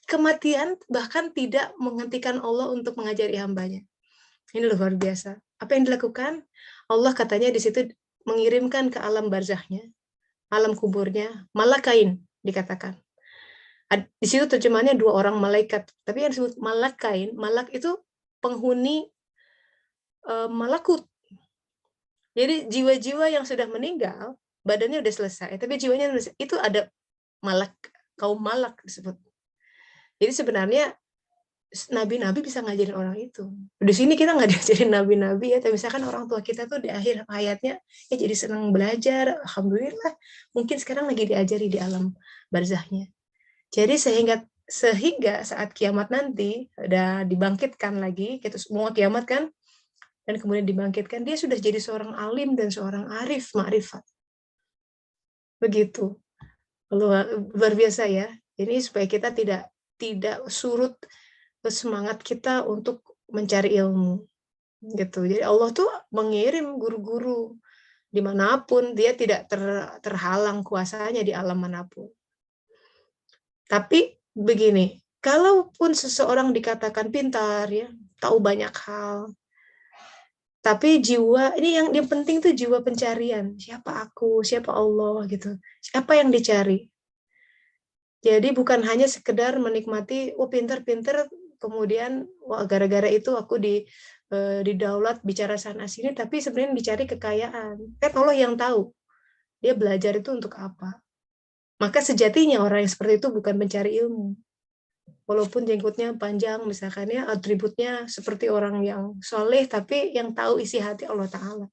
kematian bahkan tidak menghentikan Allah untuk mengajari hambanya. Ini luar biasa. Apa yang dilakukan? Allah katanya di situ mengirimkan ke alam barzahnya, alam kuburnya, malakain dikatakan. Di situ terjemahannya 2 orang malaikat, tapi yang disebut malakain, malak itu penghuni malakut. Jadi jiwa-jiwa yang sudah meninggal, badannya udah selesai, tapi jiwanya itu ada malak, kaum malak disebut. Jadi sebenarnya nabi-nabi bisa ngajarin orang itu. Di sini kita nggak diajarin nabi-nabi ya, tapi misalkan orang tua kita tuh di akhir hayatnya ya jadi senang belajar, alhamdulillah. Mungkin sekarang lagi diajari di alam barzahnya. Jadi sehingga saat kiamat nanti udah dibangkitkan lagi, kita semua kiamat kan, dan kemudian dibangkitkan, dia sudah jadi seorang alim dan seorang arif, ma'rifat. Begitu. Luar biasa ya. Ini supaya kita tidak surut semangat kita untuk mencari ilmu. gitu. Jadi Allah tuh mengirim guru-guru dimanapun, dia tidak terhalang kuasanya di alam manapun. Tapi begini, kalaupun seseorang dikatakan pintar, ya, tahu banyak hal, tapi jiwa ini yang penting tuh jiwa pencarian. Siapa aku, siapa Allah gitu. Siapa yang dicari? Jadi bukan hanya sekedar menikmati, oh pintar-pintar, kemudian wah gara-gara itu aku didaulat bicara sana sini, tapi sebenarnya dicari kekayaan. Kan Allah yang tahu. Dia belajar itu untuk apa? Maka sejatinya orang yang seperti itu bukan mencari ilmu. Walaupun jenggotnya panjang, misalkan ya, atributnya seperti orang yang soleh, tapi yang tahu isi hati Allah Ta'ala.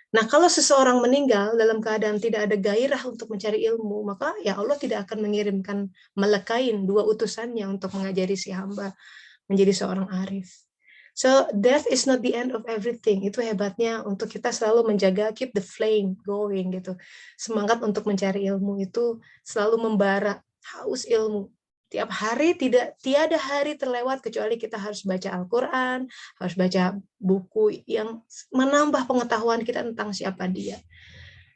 Nah, kalau seseorang meninggal dalam keadaan tidak ada gairah untuk mencari ilmu, maka ya Allah tidak akan mengirimkan malakain, dua utusannya untuk mengajari si hamba menjadi seorang arif. So, death is not the end of everything. Itu hebatnya untuk kita selalu menjaga, keep the flame going gitu. Semangat untuk mencari ilmu itu selalu membara, haus ilmu. Tiap hari tiada hari terlewat kecuali kita harus baca Al-Quran, harus baca buku yang menambah pengetahuan kita tentang siapa dia.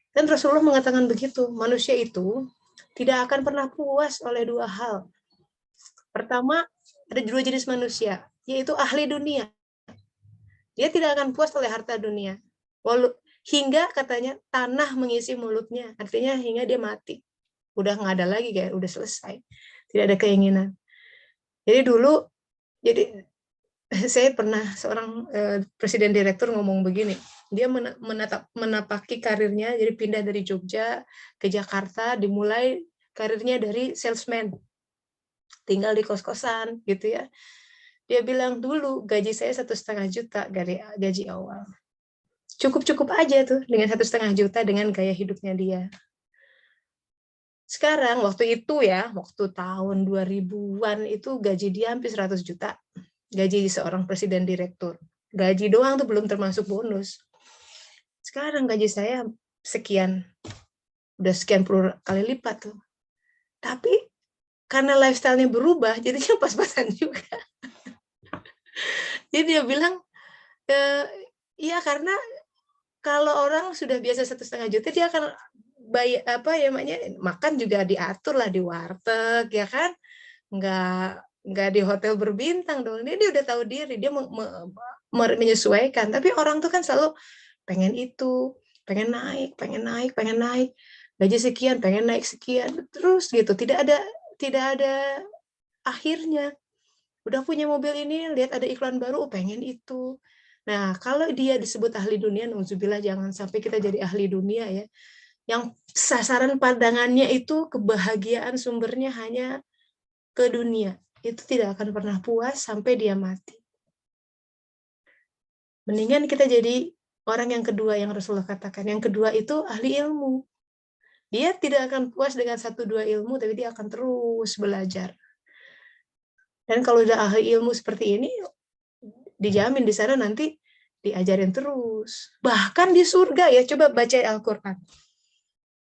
Dan Rasulullah mengatakan begitu, manusia itu tidak akan pernah puas oleh dua hal. Pertama, ada dua jenis manusia, yaitu ahli dunia. Dia tidak akan puas oleh harta dunia. Hingga katanya tanah mengisi mulutnya, artinya hingga dia mati. Udah nggak ada lagi, kayak udah selesai. Tidak ada keinginan. Jadi dulu, saya pernah seorang presiden direktur ngomong begini, dia menapaki karirnya, jadi pindah dari Jogja ke Jakarta, dimulai karirnya dari salesman, tinggal di kos-kosan gitu ya. Dia bilang dulu gaji saya 1,5 juta dari gaji awal, cukup aja tuh dengan 1,5 juta dengan gaya hidupnya dia. Sekarang waktu itu ya, waktu tahun 2000-an itu gaji dia hampir 100 juta. Gaji seorang presiden direktur. Gaji doang tuh belum termasuk bonus. Sekarang gaji saya sekian. Udah sekian puluh kali lipat tuh. Tapi karena lifestyle-nya berubah, jadinya pas-pasan juga. Jadi dia bilang, iya karena kalau orang sudah biasa 1,5 juta, dia akan bayar makan juga diatur lah di warteg, ya kan? Nggak di hotel berbintang dong. Dia udah tahu diri, dia menyesuaikan. Tapi orang tuh kan selalu pengen itu, pengen naik, gaji sekian, pengen naik sekian, terus gitu. Tidak ada akhirnya. Udah punya mobil ini, lihat ada iklan baru, pengen itu. Nah, kalau dia disebut ahli dunia, nauzubillah, jangan sampai kita jadi ahli dunia ya. Yang sasaran pandangannya itu kebahagiaan sumbernya hanya ke dunia. Itu tidak akan pernah puas sampai dia mati. Mendingan kita jadi orang yang kedua yang Rasulullah katakan. Yang kedua itu ahli ilmu. Dia tidak akan puas dengan 1-2 ilmu, tapi dia akan terus belajar. Dan kalau udah ahli ilmu seperti ini, dijamin di sana nanti diajarin terus. Bahkan di surga ya, coba baca Al-Quran.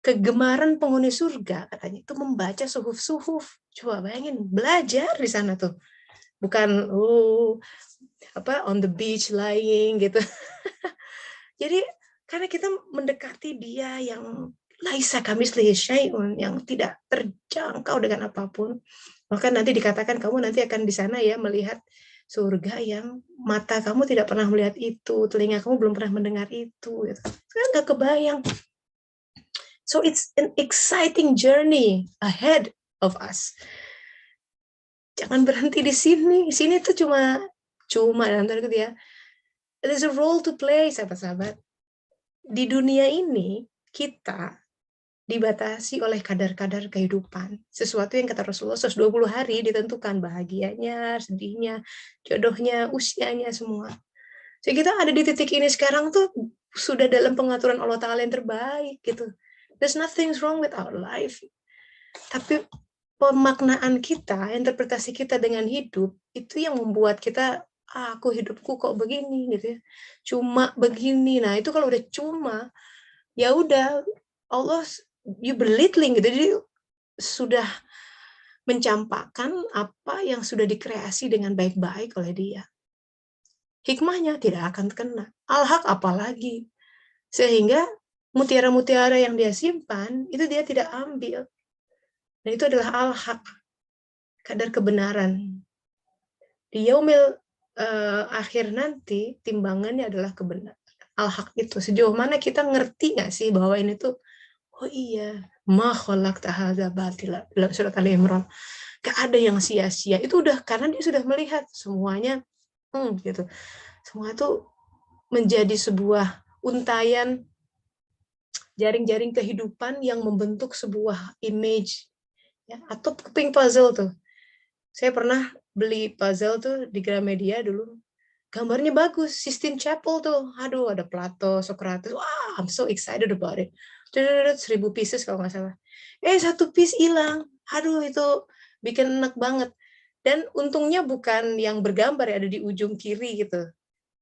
Kegemaran penghuni surga katanya itu membaca suhuf-suhuf. Coba bayangin, belajar di sana tuh. Bukan on the beach lying gitu. Jadi karena kita mendekati dia yang laisa kamislihi syai'un, yang tidak terjangkau dengan apapun, maka nanti dikatakan kamu nanti akan di sana ya melihat surga yang mata kamu tidak pernah melihat itu, telinga kamu belum pernah mendengar itu, gitu. Kan nggak kebayang. So it's an exciting journey ahead of us. Jangan berhenti di sini. Sini tuh cuma dalam tanda kutip ya. There's a role to play, sahabat-sahabat. Di dunia ini kita dibatasi oleh kadar-kadar kehidupan. Sesuatu yang kata Rasulullah 120 hari ditentukan bahagianya, sedihnya, jodohnya, usianya, semua. Jadi kita ada di titik ini sekarang tuh sudah dalam pengaturan Allah Ta'ala yang terbaik gitu. There's nothing wrong with our life. Tapi pemaknaan kita, interpretasi kita dengan hidup, itu yang membuat kita, aku hidupku kok begini gitu ya. Cuma begini. Nah, itu kalau udah cuma, ya udah Allah you belittling gitu. Jadi sudah mencampakkan apa yang sudah dikreasi dengan baik-baik oleh dia. hikmahnya tidak akan kena. Al-haq apalagi. Sehingga mutiara-mutiara yang dia simpan, itu dia tidak ambil. Dan itu adalah al-haq, kadar kebenaran. Di yaumil akhir nanti, timbangannya adalah kebenaran. Al-haq itu. Sejauh mana kita ngerti nggak sih bahwa ini tuh, oh iya, ma khalaqta hadza batila, dalam surat Ali Imran. Gak ada yang sia-sia. Itu udah karena dia sudah melihat semuanya, gitu. Semua itu menjadi sebuah untayan jaring-jaring kehidupan yang membentuk sebuah image, ya, atau keping puzzle tuh. Saya pernah beli puzzle tuh di Gramedia dulu. Gambarnya bagus, Sistine Chapel tuh. Aduh, ada Plato, Socrates. Wah, I'm so excited about it. 1000 pieces kalau nggak salah. 1 piece hilang. Aduh, itu bikin enak banget. Dan untungnya bukan yang bergambar ya, ada di ujung kiri gitu.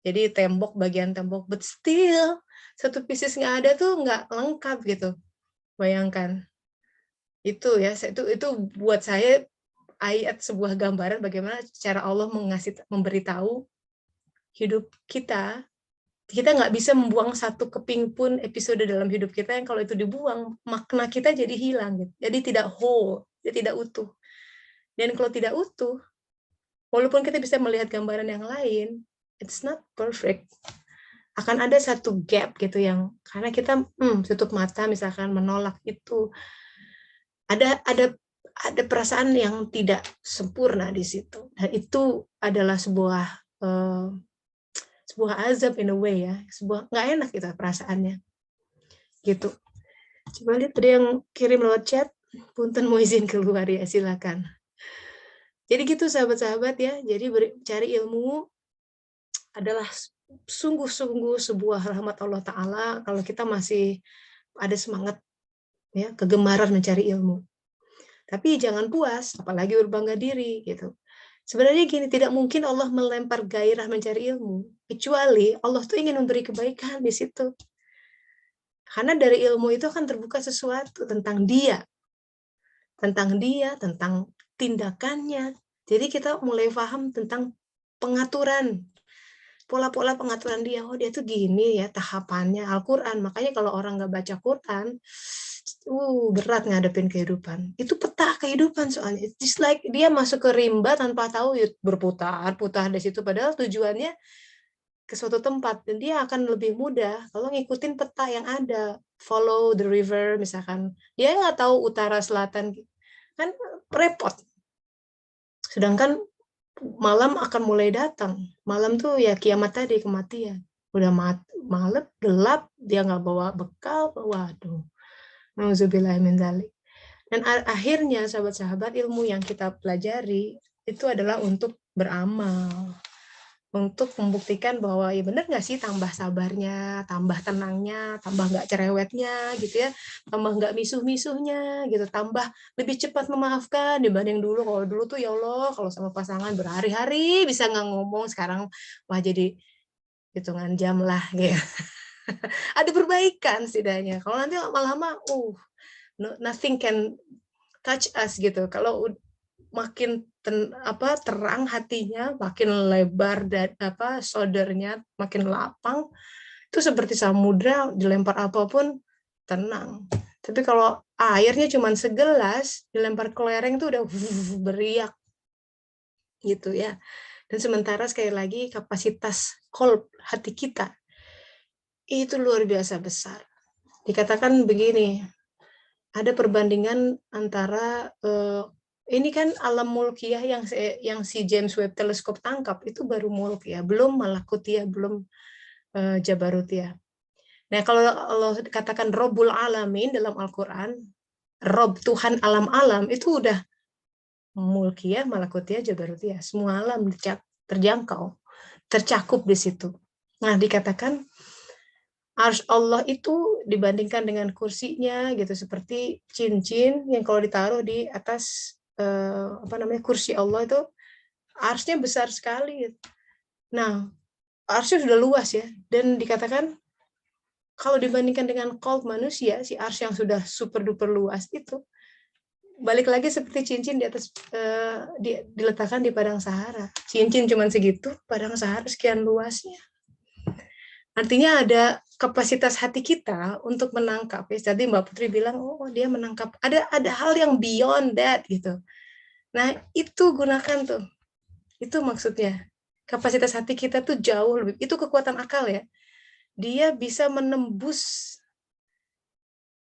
Jadi tembok, bagian tembok. But still, 1 pieces nggak ada tuh nggak lengkap gitu. Bayangkan. Itu ya, itu buat saya ayat sebuah gambaran bagaimana cara Allah memberitahu hidup kita nggak bisa membuang satu keping pun episode dalam hidup kita yang kalau itu dibuang, makna kita jadi hilang. Gitu. Jadi tidak whole, jadi tidak utuh. Dan kalau tidak utuh, walaupun kita bisa melihat gambaran yang lain, it's not perfect. Akan ada satu gap gitu yang, karena kita tutup mata misalkan menolak itu, ada perasaan yang tidak sempurna di situ. Dan itu adalah sebuah azab in a way ya, sebuah nggak enak gitu perasaannya. Gitu. Coba lihat ada yang kirim lewat chat, punten mau izin keluar ya, silakan. Jadi gitu sahabat-sahabat ya, jadi cari ilmu adalah sungguh-sungguh sebuah rahmat Allah Ta'ala kalau kita masih ada semangat ya, kegemaran mencari ilmu. Tapi jangan puas, apalagi berbangga diri gitu. Sebenarnya gini, tidak mungkin Allah melempar gairah mencari ilmu, kecuali Allah tuh ingin memberi kebaikan di situ. Karena dari ilmu itu akan terbuka sesuatu tentang dia, tentang tindakannya. Jadi kita mulai paham tentang pengaturan, pola-pola pengaturan dia. Oh, dia tuh gini ya tahapannya Al-Quran. Makanya kalau orang nggak baca Quran, berat ngadepin kehidupan. Itu peta kehidupan soalnya. It's just like dia masuk ke rimba tanpa tahu, berputar-putar di situ. Padahal tujuannya ke suatu tempat. Dan dia akan lebih mudah kalau ngikutin peta yang ada. Follow the river misalkan. Dia nggak tahu utara, selatan. Kan repot. Sedangkan malam akan mulai datang. Malam tuh ya kiamat tadi, kematian. Udah malam, gelap, dia nggak bawa bekal, waduh. Nauzubillah min dzalik. Dan akhirnya sahabat-sahabat, ilmu yang kita pelajari itu adalah untuk beramal. Untuk membuktikan bahwa ya benar nggak sih, tambah sabarnya, tambah tenangnya, tambah nggak cerewetnya gitu ya, tambah nggak misuh-misuhnya gitu, tambah lebih cepat memaafkan dibanding dulu. Kalau dulu tuh ya Allah, kalau sama pasangan berhari-hari bisa nggak ngomong, sekarang wah jadi hitungan jam lah gitu. Ada perbaikan setidaknya. Kalau nanti lama-lama, nothing can touch us gitu. Kalau makin terang hatinya, makin lebar dan soldernya makin lapang, itu seperti samudra, dilempar apapun tenang. Tapi kalau airnya cuma segelas, dilempar kelereng itu udah beriak gitu ya. Dan sementara sekali lagi kapasitas kolb hati kita itu luar biasa besar. Dikatakan begini, ada perbandingan antara ini kan alam mulkiyah yang si James Webb Teleskop tangkap itu baru mulkiyah, belum malakutiyah, belum jabarutiyah. Nah, kalau Allah katakan Robbul Alamin dalam Al-Quran, Rob Tuhan alam-alam, itu udah mulkiyah, malakutiyah, jabarutiyah. Semua alam terjangkau, tercakup di situ. Nah, dikatakan Arsy Allah itu dibandingkan dengan kursinya gitu, seperti cincin yang kalau ditaruh di atas kursi Allah itu, arsy-nya besar sekali. Nah, arsy sudah luas ya, dan dikatakan kalau dibandingkan dengan qalb manusia, si arsy yang sudah super duper luas itu balik lagi seperti cincin di atas diletakkan di padang Sahara. Cincin cuma segitu, padang Sahara sekian luasnya. Artinya ada kapasitas hati kita untuk menangkap. Ya, tadi Mbak Putri bilang, oh dia menangkap. Ada hal yang beyond that gitu. Nah itu gunakan tuh. Itu maksudnya. Kapasitas hati kita tuh jauh lebih. Itu kekuatan akal ya. Dia bisa menembus.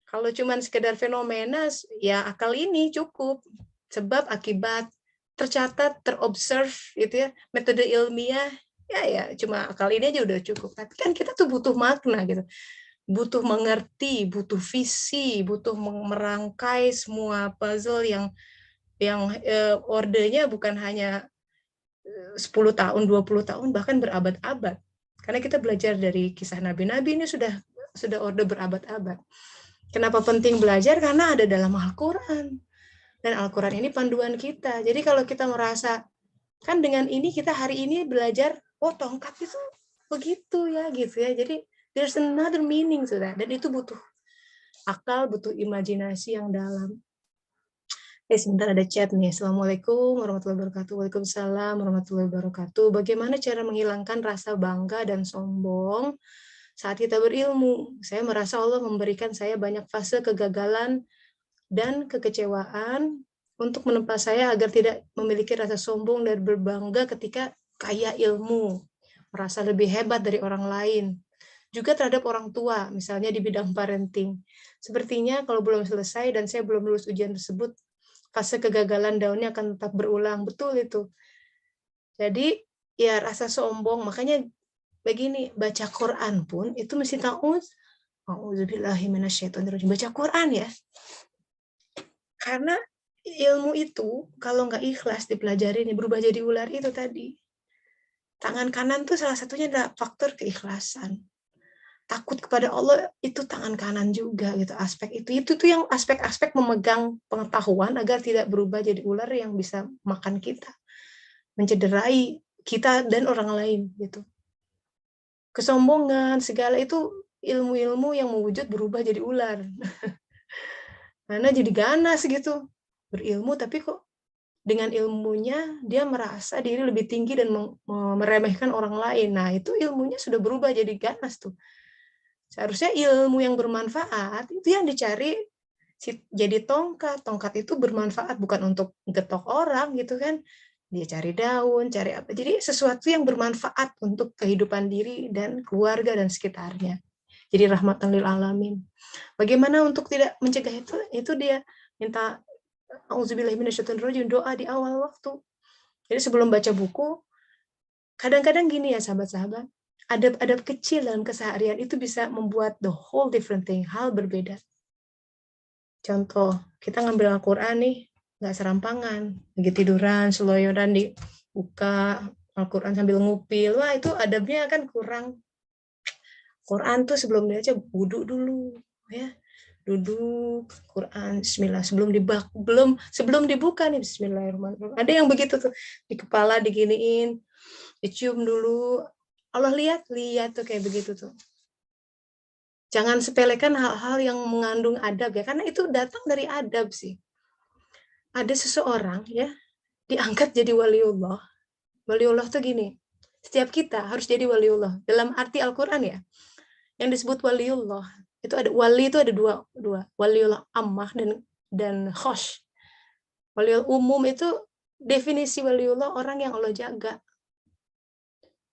Kalau cuma sekedar fenomena, ya akal ini cukup. Sebab akibat tercatat, terobserve, gitu ya, metode ilmiah, ya cuma akal ini aja udah cukup. Tapi kan kita tuh butuh makna gitu, butuh mengerti, butuh visi, butuh merangkai semua puzzle yang ordernya bukan hanya 10 tahun, 20 tahun, bahkan berabad-abad. Karena kita belajar dari kisah nabi-nabi ini sudah order berabad-abad. Kenapa penting belajar? Karena ada dalam Al-Quran. Dan Al-Quran ini panduan kita. Jadi kalau kita merasa, kan dengan ini kita hari ini belajar, oh tongkat itu begitu ya, gitu ya. Jadi there's another meaning to that. Dan itu butuh akal, butuh imajinasi yang dalam. Sebentar ada chat nih. Assalamualaikum warahmatullahi wabarakatuh. Waalaikumsalam warahmatullahi wabarakatuh. Bagaimana cara menghilangkan rasa bangga dan sombong saat kita berilmu? Saya merasa Allah memberikan saya banyak fase kegagalan dan kekecewaan untuk menempa saya agar tidak memiliki rasa sombong dan berbangga ketika kaya ilmu, merasa lebih hebat dari orang lain. Juga terhadap orang tua, misalnya di bidang parenting. Sepertinya kalau belum selesai dan saya belum lulus ujian tersebut, fase kegagalan daunnya akan tetap berulang. Betul itu. Jadi ya rasa sombong, makanya begini, baca Quran pun itu mesti A'udzubillahiminasyaitonirrajim. Baca Quran ya. Karena ilmu itu kalau nggak ikhlas dipelajari ini berubah jadi ular itu tadi. Tangan kanan tuh salah satunya adalah faktor keikhlasan. Takut kepada Allah itu tangan kanan juga gitu. Aspek itu tuh yang aspek-aspek memegang pengetahuan agar tidak berubah jadi ular yang bisa makan kita, mencederai kita dan orang lain gitu. Kesombongan segala itu ilmu-ilmu yang mewujud berubah jadi ular. Karena jadi ganas gitu. Berilmu tapi kok dengan ilmunya dia merasa diri lebih tinggi dan meremehkan orang lain. Nah, itu ilmunya sudah berubah jadi ganas tuh. Seharusnya ilmu yang bermanfaat itu yang dicari jadi tongkat. Tongkat itu bermanfaat bukan untuk getok orang gitu kan. Dia cari daun, cari apa. Jadi sesuatu yang bermanfaat untuk kehidupan diri dan keluarga dan sekitarnya. Jadi rahmatan lil alamin. Bagaimana untuk tidak mencegah itu? Itu dia minta auzubillahiminasyaitonirrajim, doa di awal waktu. Jadi sebelum baca buku, kadang-kadang gini ya sahabat-sahabat, adab-adab kecil dalam keseharian itu bisa membuat the whole different thing, hal berbeda. Contoh, kita ngambil Al-Quran nih, nggak serampangan, lagi tiduran, seloyoran dibuka Al-Quran sambil ngupil, wah itu adabnya kan kurang. Quran tuh sebelum dibaca wudhu dulu, ya. Duduk Quran Bismillah sebelum dibuka nih Bismillahirrahmanirrahim. Ada yang begitu tuh di kepala diginiin, dicium dulu. Allah lihat tuh kayak begitu tuh. Jangan sepelekan hal-hal yang mengandung adab ya, karena itu datang dari adab sih. Ada seseorang ya diangkat jadi waliullah. Waliullah tuh gini, setiap kita harus jadi waliullah dalam arti Al-Quran ya. Yang disebut waliullah itu ada wali, itu ada dua waliullah ammah dan khosh. Waliullah umum itu definisi waliullah orang yang Allah jaga.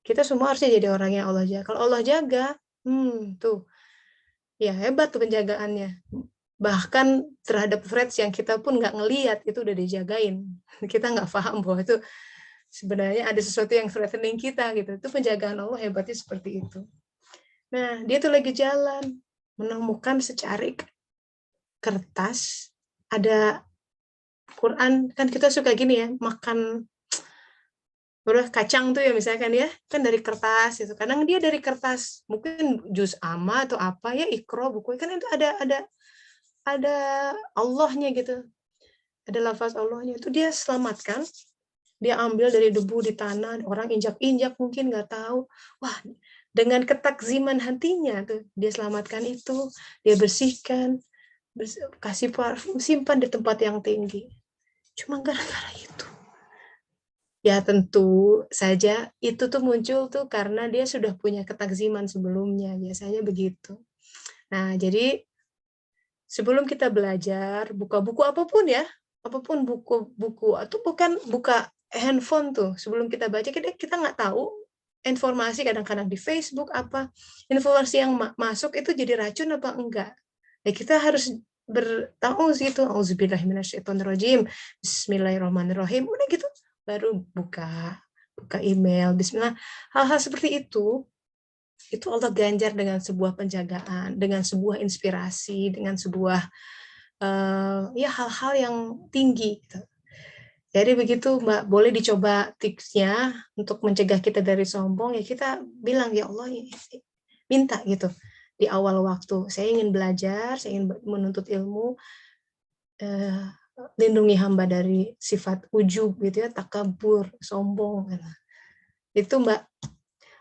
Kita semua harusnya jadi orang yang Allah jaga. Kalau Allah jaga, tuh ya hebat tuh penjagaannya. Bahkan terhadap threats yang kita pun nggak ngelihat itu udah dijagain. Kita nggak paham bahwa itu sebenarnya ada sesuatu yang threatening kita gitu. Itu penjagaan Allah hebatnya seperti itu. Nah, dia tuh lagi jalan, menemukan secari kertas, ada Quran, kan kita suka gini ya, makan kacang tuh ya misalkan ya, kan dari kertas itu. Kadang dia dari kertas, mungkin juz amma atau apa ya, Iqra buku, kan itu ada Allahnya gitu. Ada lafaz Allahnya, itu dia selamatkan, dia ambil dari debu di tanah, orang injak-injak mungkin nggak tahu. Wah, dengan ketakziman hatinya tuh dia selamatkan itu, dia bersihkan, kasih parfum, simpan di tempat yang tinggi. Cuma gara-gara itu. Ya tentu saja itu tuh muncul tuh karena dia sudah punya ketakziman sebelumnya, biasanya begitu. Nah, jadi sebelum kita belajar, buka buku apapun ya, apapun buku atau bukan buka handphone tuh, sebelum kita baca kita nggak tahu informasi kadang-kadang di Facebook apa informasi yang masuk itu jadi racun apa enggak. Ya kita harus bertahu gitu, auzubillahiminasyaitonirrajim, bismillahirrahmanirrahim, udah gitu baru buka email, bismillah. Hal-hal seperti itu Allah ganjar dengan sebuah penjagaan, dengan sebuah inspirasi, dengan sebuah ya hal-hal yang tinggi. Gitu. Jadi begitu Mbak, boleh dicoba tipsnya untuk mencegah kita dari sombong, ya kita bilang, ya Allah, minta gitu di awal waktu, saya ingin belajar, saya ingin menuntut ilmu, lindungi hamba dari sifat ujub gitu ya, takabur, sombong. Itu Mbak.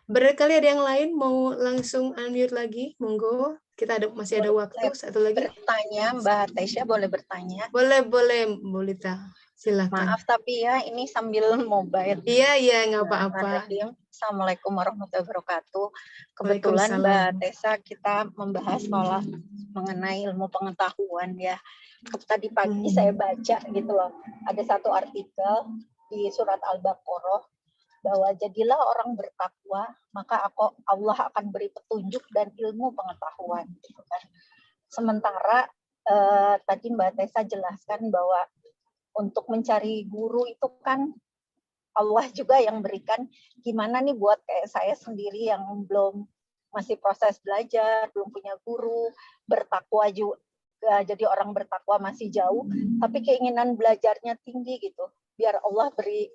Barangkali ada yang lain mau langsung unmute lagi, monggo. Kita masih ada waktu satu lagi. Bertanya, Mbak Tesya boleh bertanya? Boleh, Bu Lita. Silakan. Maaf tapi ya ini sambil mobile. Iya, nggak apa-apa. Assalamualaikum warahmatullahi wabarakatuh. Kebetulan Mbak Tessa kita membahas soal mengenai ilmu pengetahuan ya. Tadi pagi saya baca gitu loh. Ada satu artikel di surat Al-Baqarah bahwa jadilah orang bertakwa, maka Allah akan beri petunjuk dan ilmu pengetahuan. Gitu kan. Sementara tadi Mbak Tessa jelaskan bahwa untuk mencari guru itu kan Allah juga yang berikan. Gimana nih buat kayak saya sendiri yang belum masih proses belajar, belum punya guru, bertakwa juga, jadi orang bertakwa masih jauh, tapi keinginan belajarnya tinggi gitu. Biar Allah beri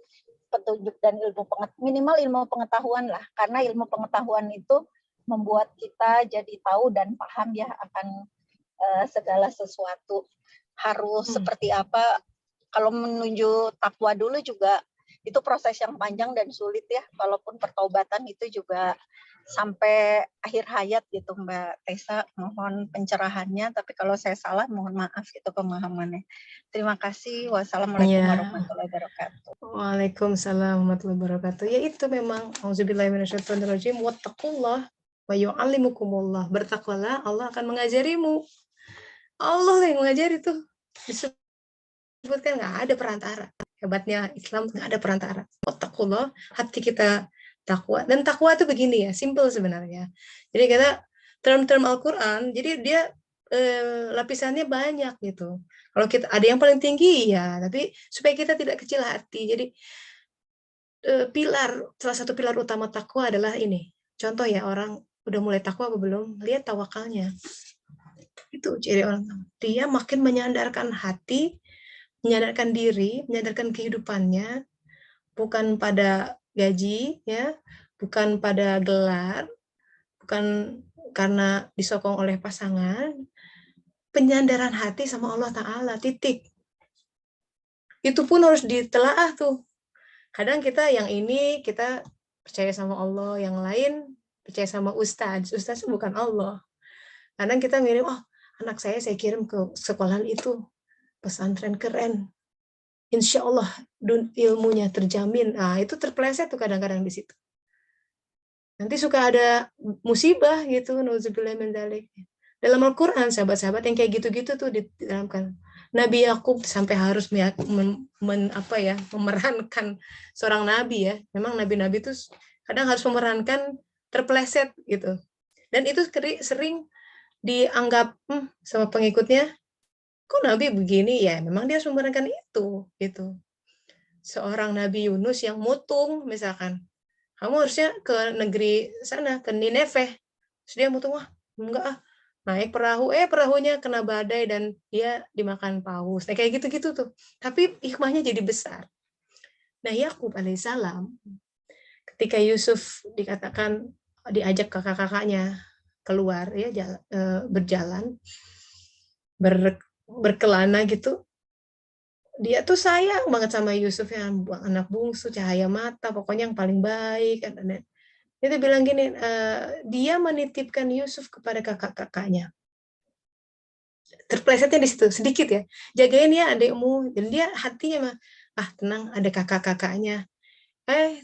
petunjuk dan ilmu minimal ilmu pengetahuan lah, karena ilmu pengetahuan itu membuat kita jadi tahu dan paham ya akan segala sesuatu harus seperti apa. Kalau menuju takwa dulu juga itu proses yang panjang dan sulit ya, walaupun pertaubatan itu juga sampai akhir hayat gitu Mbak Tessa, mohon pencerahannya, tapi kalau saya salah mohon maaf itu pemahamannya. Terima kasih. Wassalamualaikum warahmatullahi wabarakatuh. Waalaikumsalam warahmatullahi wabarakatuh. Ya itu memang auzubillahiminasyaitonirrajim, wattaqullah wa yu'allimukumullah. Bertakwalah, Allah akan mengajarimu. Allah yang mengajari tuh. Disebutkan nggak ada perantara. Hebatnya Islam nggak ada perantara. Wattaqullah, hati kita takwa. Dan takwa itu begini ya, simple sebenarnya. Jadi kita term-term Al-Quran, jadi dia lapisannya banyak gitu. Kalau kita ada yang paling tinggi ya, tapi supaya kita tidak kecil hati. Jadi salah satu pilar utama takwa adalah ini. Contoh ya, orang udah mulai takwa apa belum? Lihat tawakalnya. Itu ciri orang dia makin menyandarkan hati, menyadarkan diri, menyadarkan kehidupannya, bukan pada gaji, ya, bukan pada gelar, bukan karena disokong oleh pasangan, penyandaran hati sama Allah Ta'ala, titik. Itu pun harus ditelaah tuh. Kadang kita yang ini, kita percaya sama Allah, yang lain percaya sama ustadz bukan Allah. Kadang kita ngirim, oh anak saya kirim ke sekolahan itu, pesantren keren, insya Allah ilmunya terjamin. Nah, itu terpeleset tuh kadang-kadang di situ. Nanti suka ada musibah gitu, nauzubillah min dzalik. Dalam Al-Quran, sahabat-sahabat yang kayak gitu-gitu tuh diterangkan. Nabi Yakub sampai harus memerankan seorang nabi ya. Memang nabi-nabi itu kadang harus memerankan terpeleset gitu. Dan itu sering dianggap sama pengikutnya, kok Nabi begini ya? Memang dia harus memerankan itu gitu. Seorang Nabi Yunus yang mutung misalkan, kamu harusnya ke negeri sana, ke Nineveh. Terus dia mutung, wah enggak naik perahu, perahunya kena badai dan dia dimakan paus. Nah kayak gitu-gitu tuh. Tapi hikmahnya jadi besar. Nah Yakub alaihissalam, ketika Yusuf dikatakan diajak kakak-kakaknya keluar ya berjalan berkelana gitu, dia tuh sayang banget sama Yusuf ya, anak bungsu, cahaya mata, pokoknya yang paling baik. Dia bilang gini, dia menitipkan Yusuf kepada kakak-kakaknya. terplesetnya di situ sedikit ya. Jagain ya adikmu. Dan dia hatinya mah, tenang, ada kakak-kakaknya.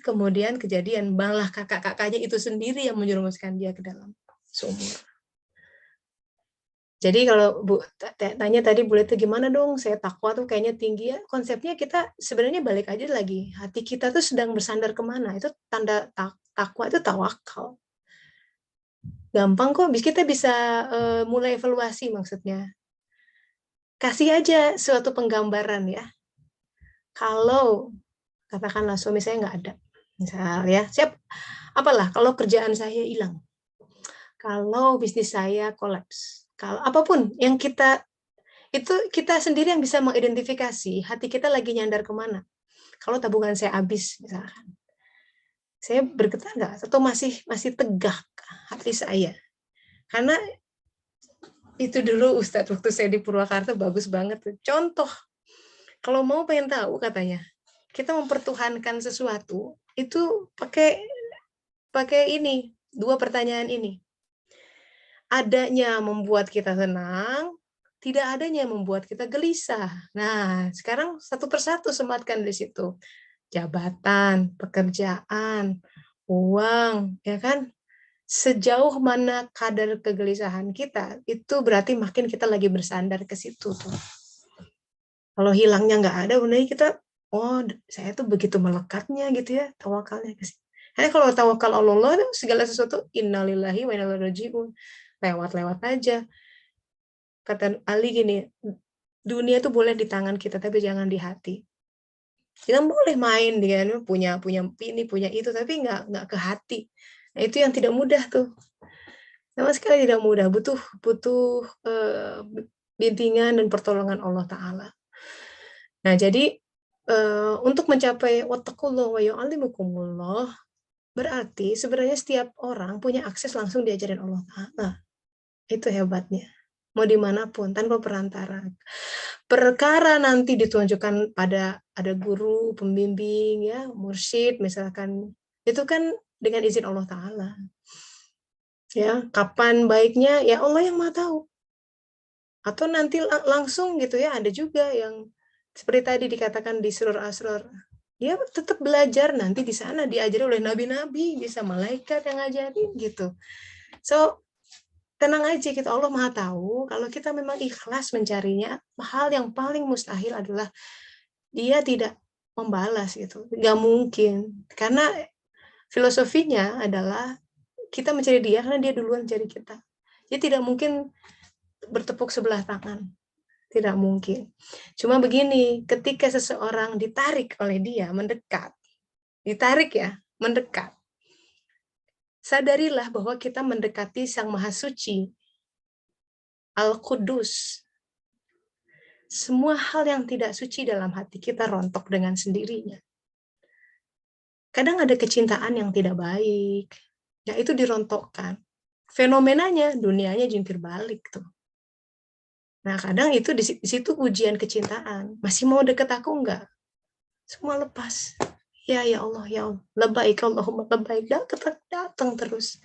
Kemudian kejadian malah kakak-kakaknya itu sendiri yang menjerumuskan dia ke dalam sumur. Jadi kalau Bu tanya tadi boleh tuh gimana dong, saya takwa tuh kayaknya tinggi ya. Konsepnya kita sebenarnya balik aja lagi. Hati kita tuh sedang bersandar kemana. Itu tanda takwa itu tawakal. Gampang kok, kita bisa mulai evaluasi maksudnya. Kasih aja suatu penggambaran ya. Kalau katakanlah suami saya nggak ada, misal ya, apalah kalau kerjaan saya hilang, kalau bisnis saya kolaps, kalau apapun yang kita sendiri yang bisa mengidentifikasi hati kita lagi nyandar kemana. Kalau tabungan saya habis misalkan, saya bergetar nggak atau masih tegak hati saya? Karena itu dulu Ustadz waktu saya di Purwakarta bagus banget. Contoh, kalau mau pengen tahu katanya, kita mempertuhankan sesuatu itu pakai ini, 2 pertanyaan ini. Adanya membuat kita tenang, tidak adanya membuat kita gelisah. Nah, sekarang satu persatu sematkan di situ. Jabatan, pekerjaan, uang, ya kan? Sejauh mana kadar kegelisahan kita, itu berarti makin kita lagi bersandar ke situ tuh. Kalau hilangnya nggak ada, benar kita, saya tuh begitu melekatnya gitu ya, tawakalnya ke situ. Karena kalau tawakal Allah, segala sesuatu innalillahi wa inna ilaihi raji'un. Lewat-lewat aja. Kata Ali gini, dunia itu boleh di tangan kita, tapi jangan di hati. Kita boleh main dia punya ini, punya itu, tapi nggak ke hati. Nah, itu yang tidak mudah tuh. Sama sekali tidak mudah, butuh bimbingan dan pertolongan Allah Ta'ala. Nah, jadi untuk mencapai wattaqullah wa yu'allimukumullah, berarti sebenarnya setiap orang punya akses langsung diajarin Allah Ta'ala. Itu hebatnya. Mau dimanapun, tanpa perantara. Perkara nanti ditunjukkan pada ada guru, pembimbing, ya, mursyid, misalkan, itu kan dengan izin Allah Ta'ala. Ya, kapan baiknya, ya Allah yang Maha tahu. Atau nanti langsung gitu ya, ada juga yang seperti tadi dikatakan di surah Asrar, dia tetap belajar nanti di sana diajari oleh nabi-nabi, bisa malaikat yang ngajarin gitu. So, tenang aja, kita Allah Maha tahu. Kalau kita memang ikhlas mencarinya, hal yang paling mustahil adalah dia tidak membalas gitu. Nggak mungkin. Karena filosofinya adalah kita mencari dia karena dia duluan mencari kita. Jadi tidak mungkin bertepuk sebelah tangan. Tidak mungkin. Cuma begini, ketika seseorang ditarik oleh dia, mendekat, ditarik ya, mendekat, sadarilah bahwa kita mendekati Sang Maha Suci, Al-Qudus. Semua hal yang tidak suci dalam hati kita rontok dengan sendirinya. Kadang ada kecintaan yang tidak baik, ya itu dirontokkan. Fenomenanya, dunianya jungkir balik tuh. Nah, kadang itu di situ ujian kecintaan. Masih mau deket aku enggak? Semua lepas. Ya Allah, ya Allah. Labbaik Allahumma labbaik. Datang terus.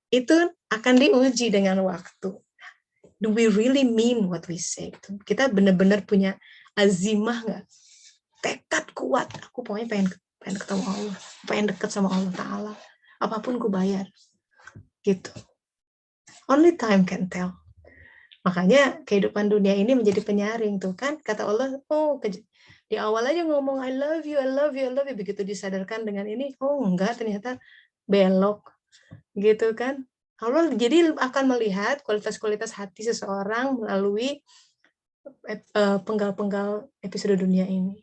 Itu akan diuji dengan waktu. Do we really mean what we say? Kita benar-benar punya azimah enggak? Tekad kuat. Aku pokoknya pengen ketemu Allah. Pengen deket sama Allah Ta'ala. Apapun ku bayar. Gitu. Only time can tell. Makanya kehidupan dunia ini menjadi penyaring tuh kan, kata Allah, di awal aja ngomong I love you, I love you, I love you, begitu disadarkan dengan ini, enggak, ternyata belok gitu kan. Allah jadi akan melihat kualitas-kualitas hati seseorang melalui penggal-penggal episode dunia ini.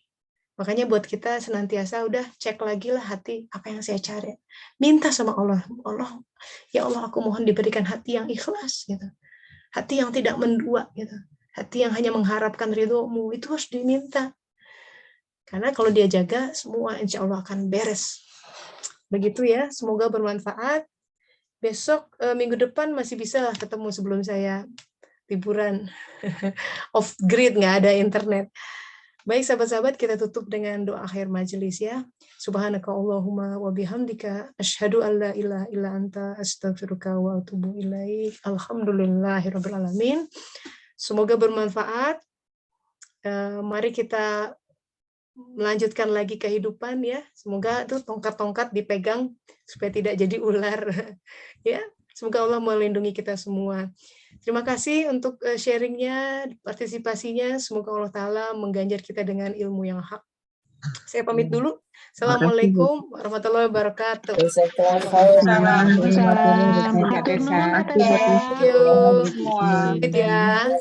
Makanya buat kita senantiasa udah cek lagi lah hati apa yang saya cari. Minta sama Allah, ya Allah aku mohon diberikan hati yang ikhlas gitu. Hati yang tidak mendua gitu. Hati yang hanya mengharapkan ridho-Mu, itu harus diminta. Karena kalau dia jaga, semua insya Allah akan beres. Begitu ya, semoga bermanfaat. Besok minggu depan masih bisa lah ketemu sebelum saya liburan. Off grid, nggak ada internet. Baik sahabat-sahabat, kita tutup dengan doa akhir majelis ya. Subhanaka Allahumma wa bihamdika asyhadu an la ilaha illa anta astaghfiruka wa atubu ilaik. Alhamdulillahirabbil alamin. Semoga bermanfaat. Mari kita melanjutkan lagi kehidupan ya. Semoga tuh tongkat-tongkat dipegang supaya tidak jadi ular. Ya, semoga Allah melindungi kita semua. Terima kasih untuk sharingnya, partisipasinya. Semoga Allah Ta'ala mengganjar kita dengan ilmu yang hak. Saya pamit dulu. Assalamualaikum warahmatullahi wabarakatuh. Waalaikumsalam. Thank you. Ya.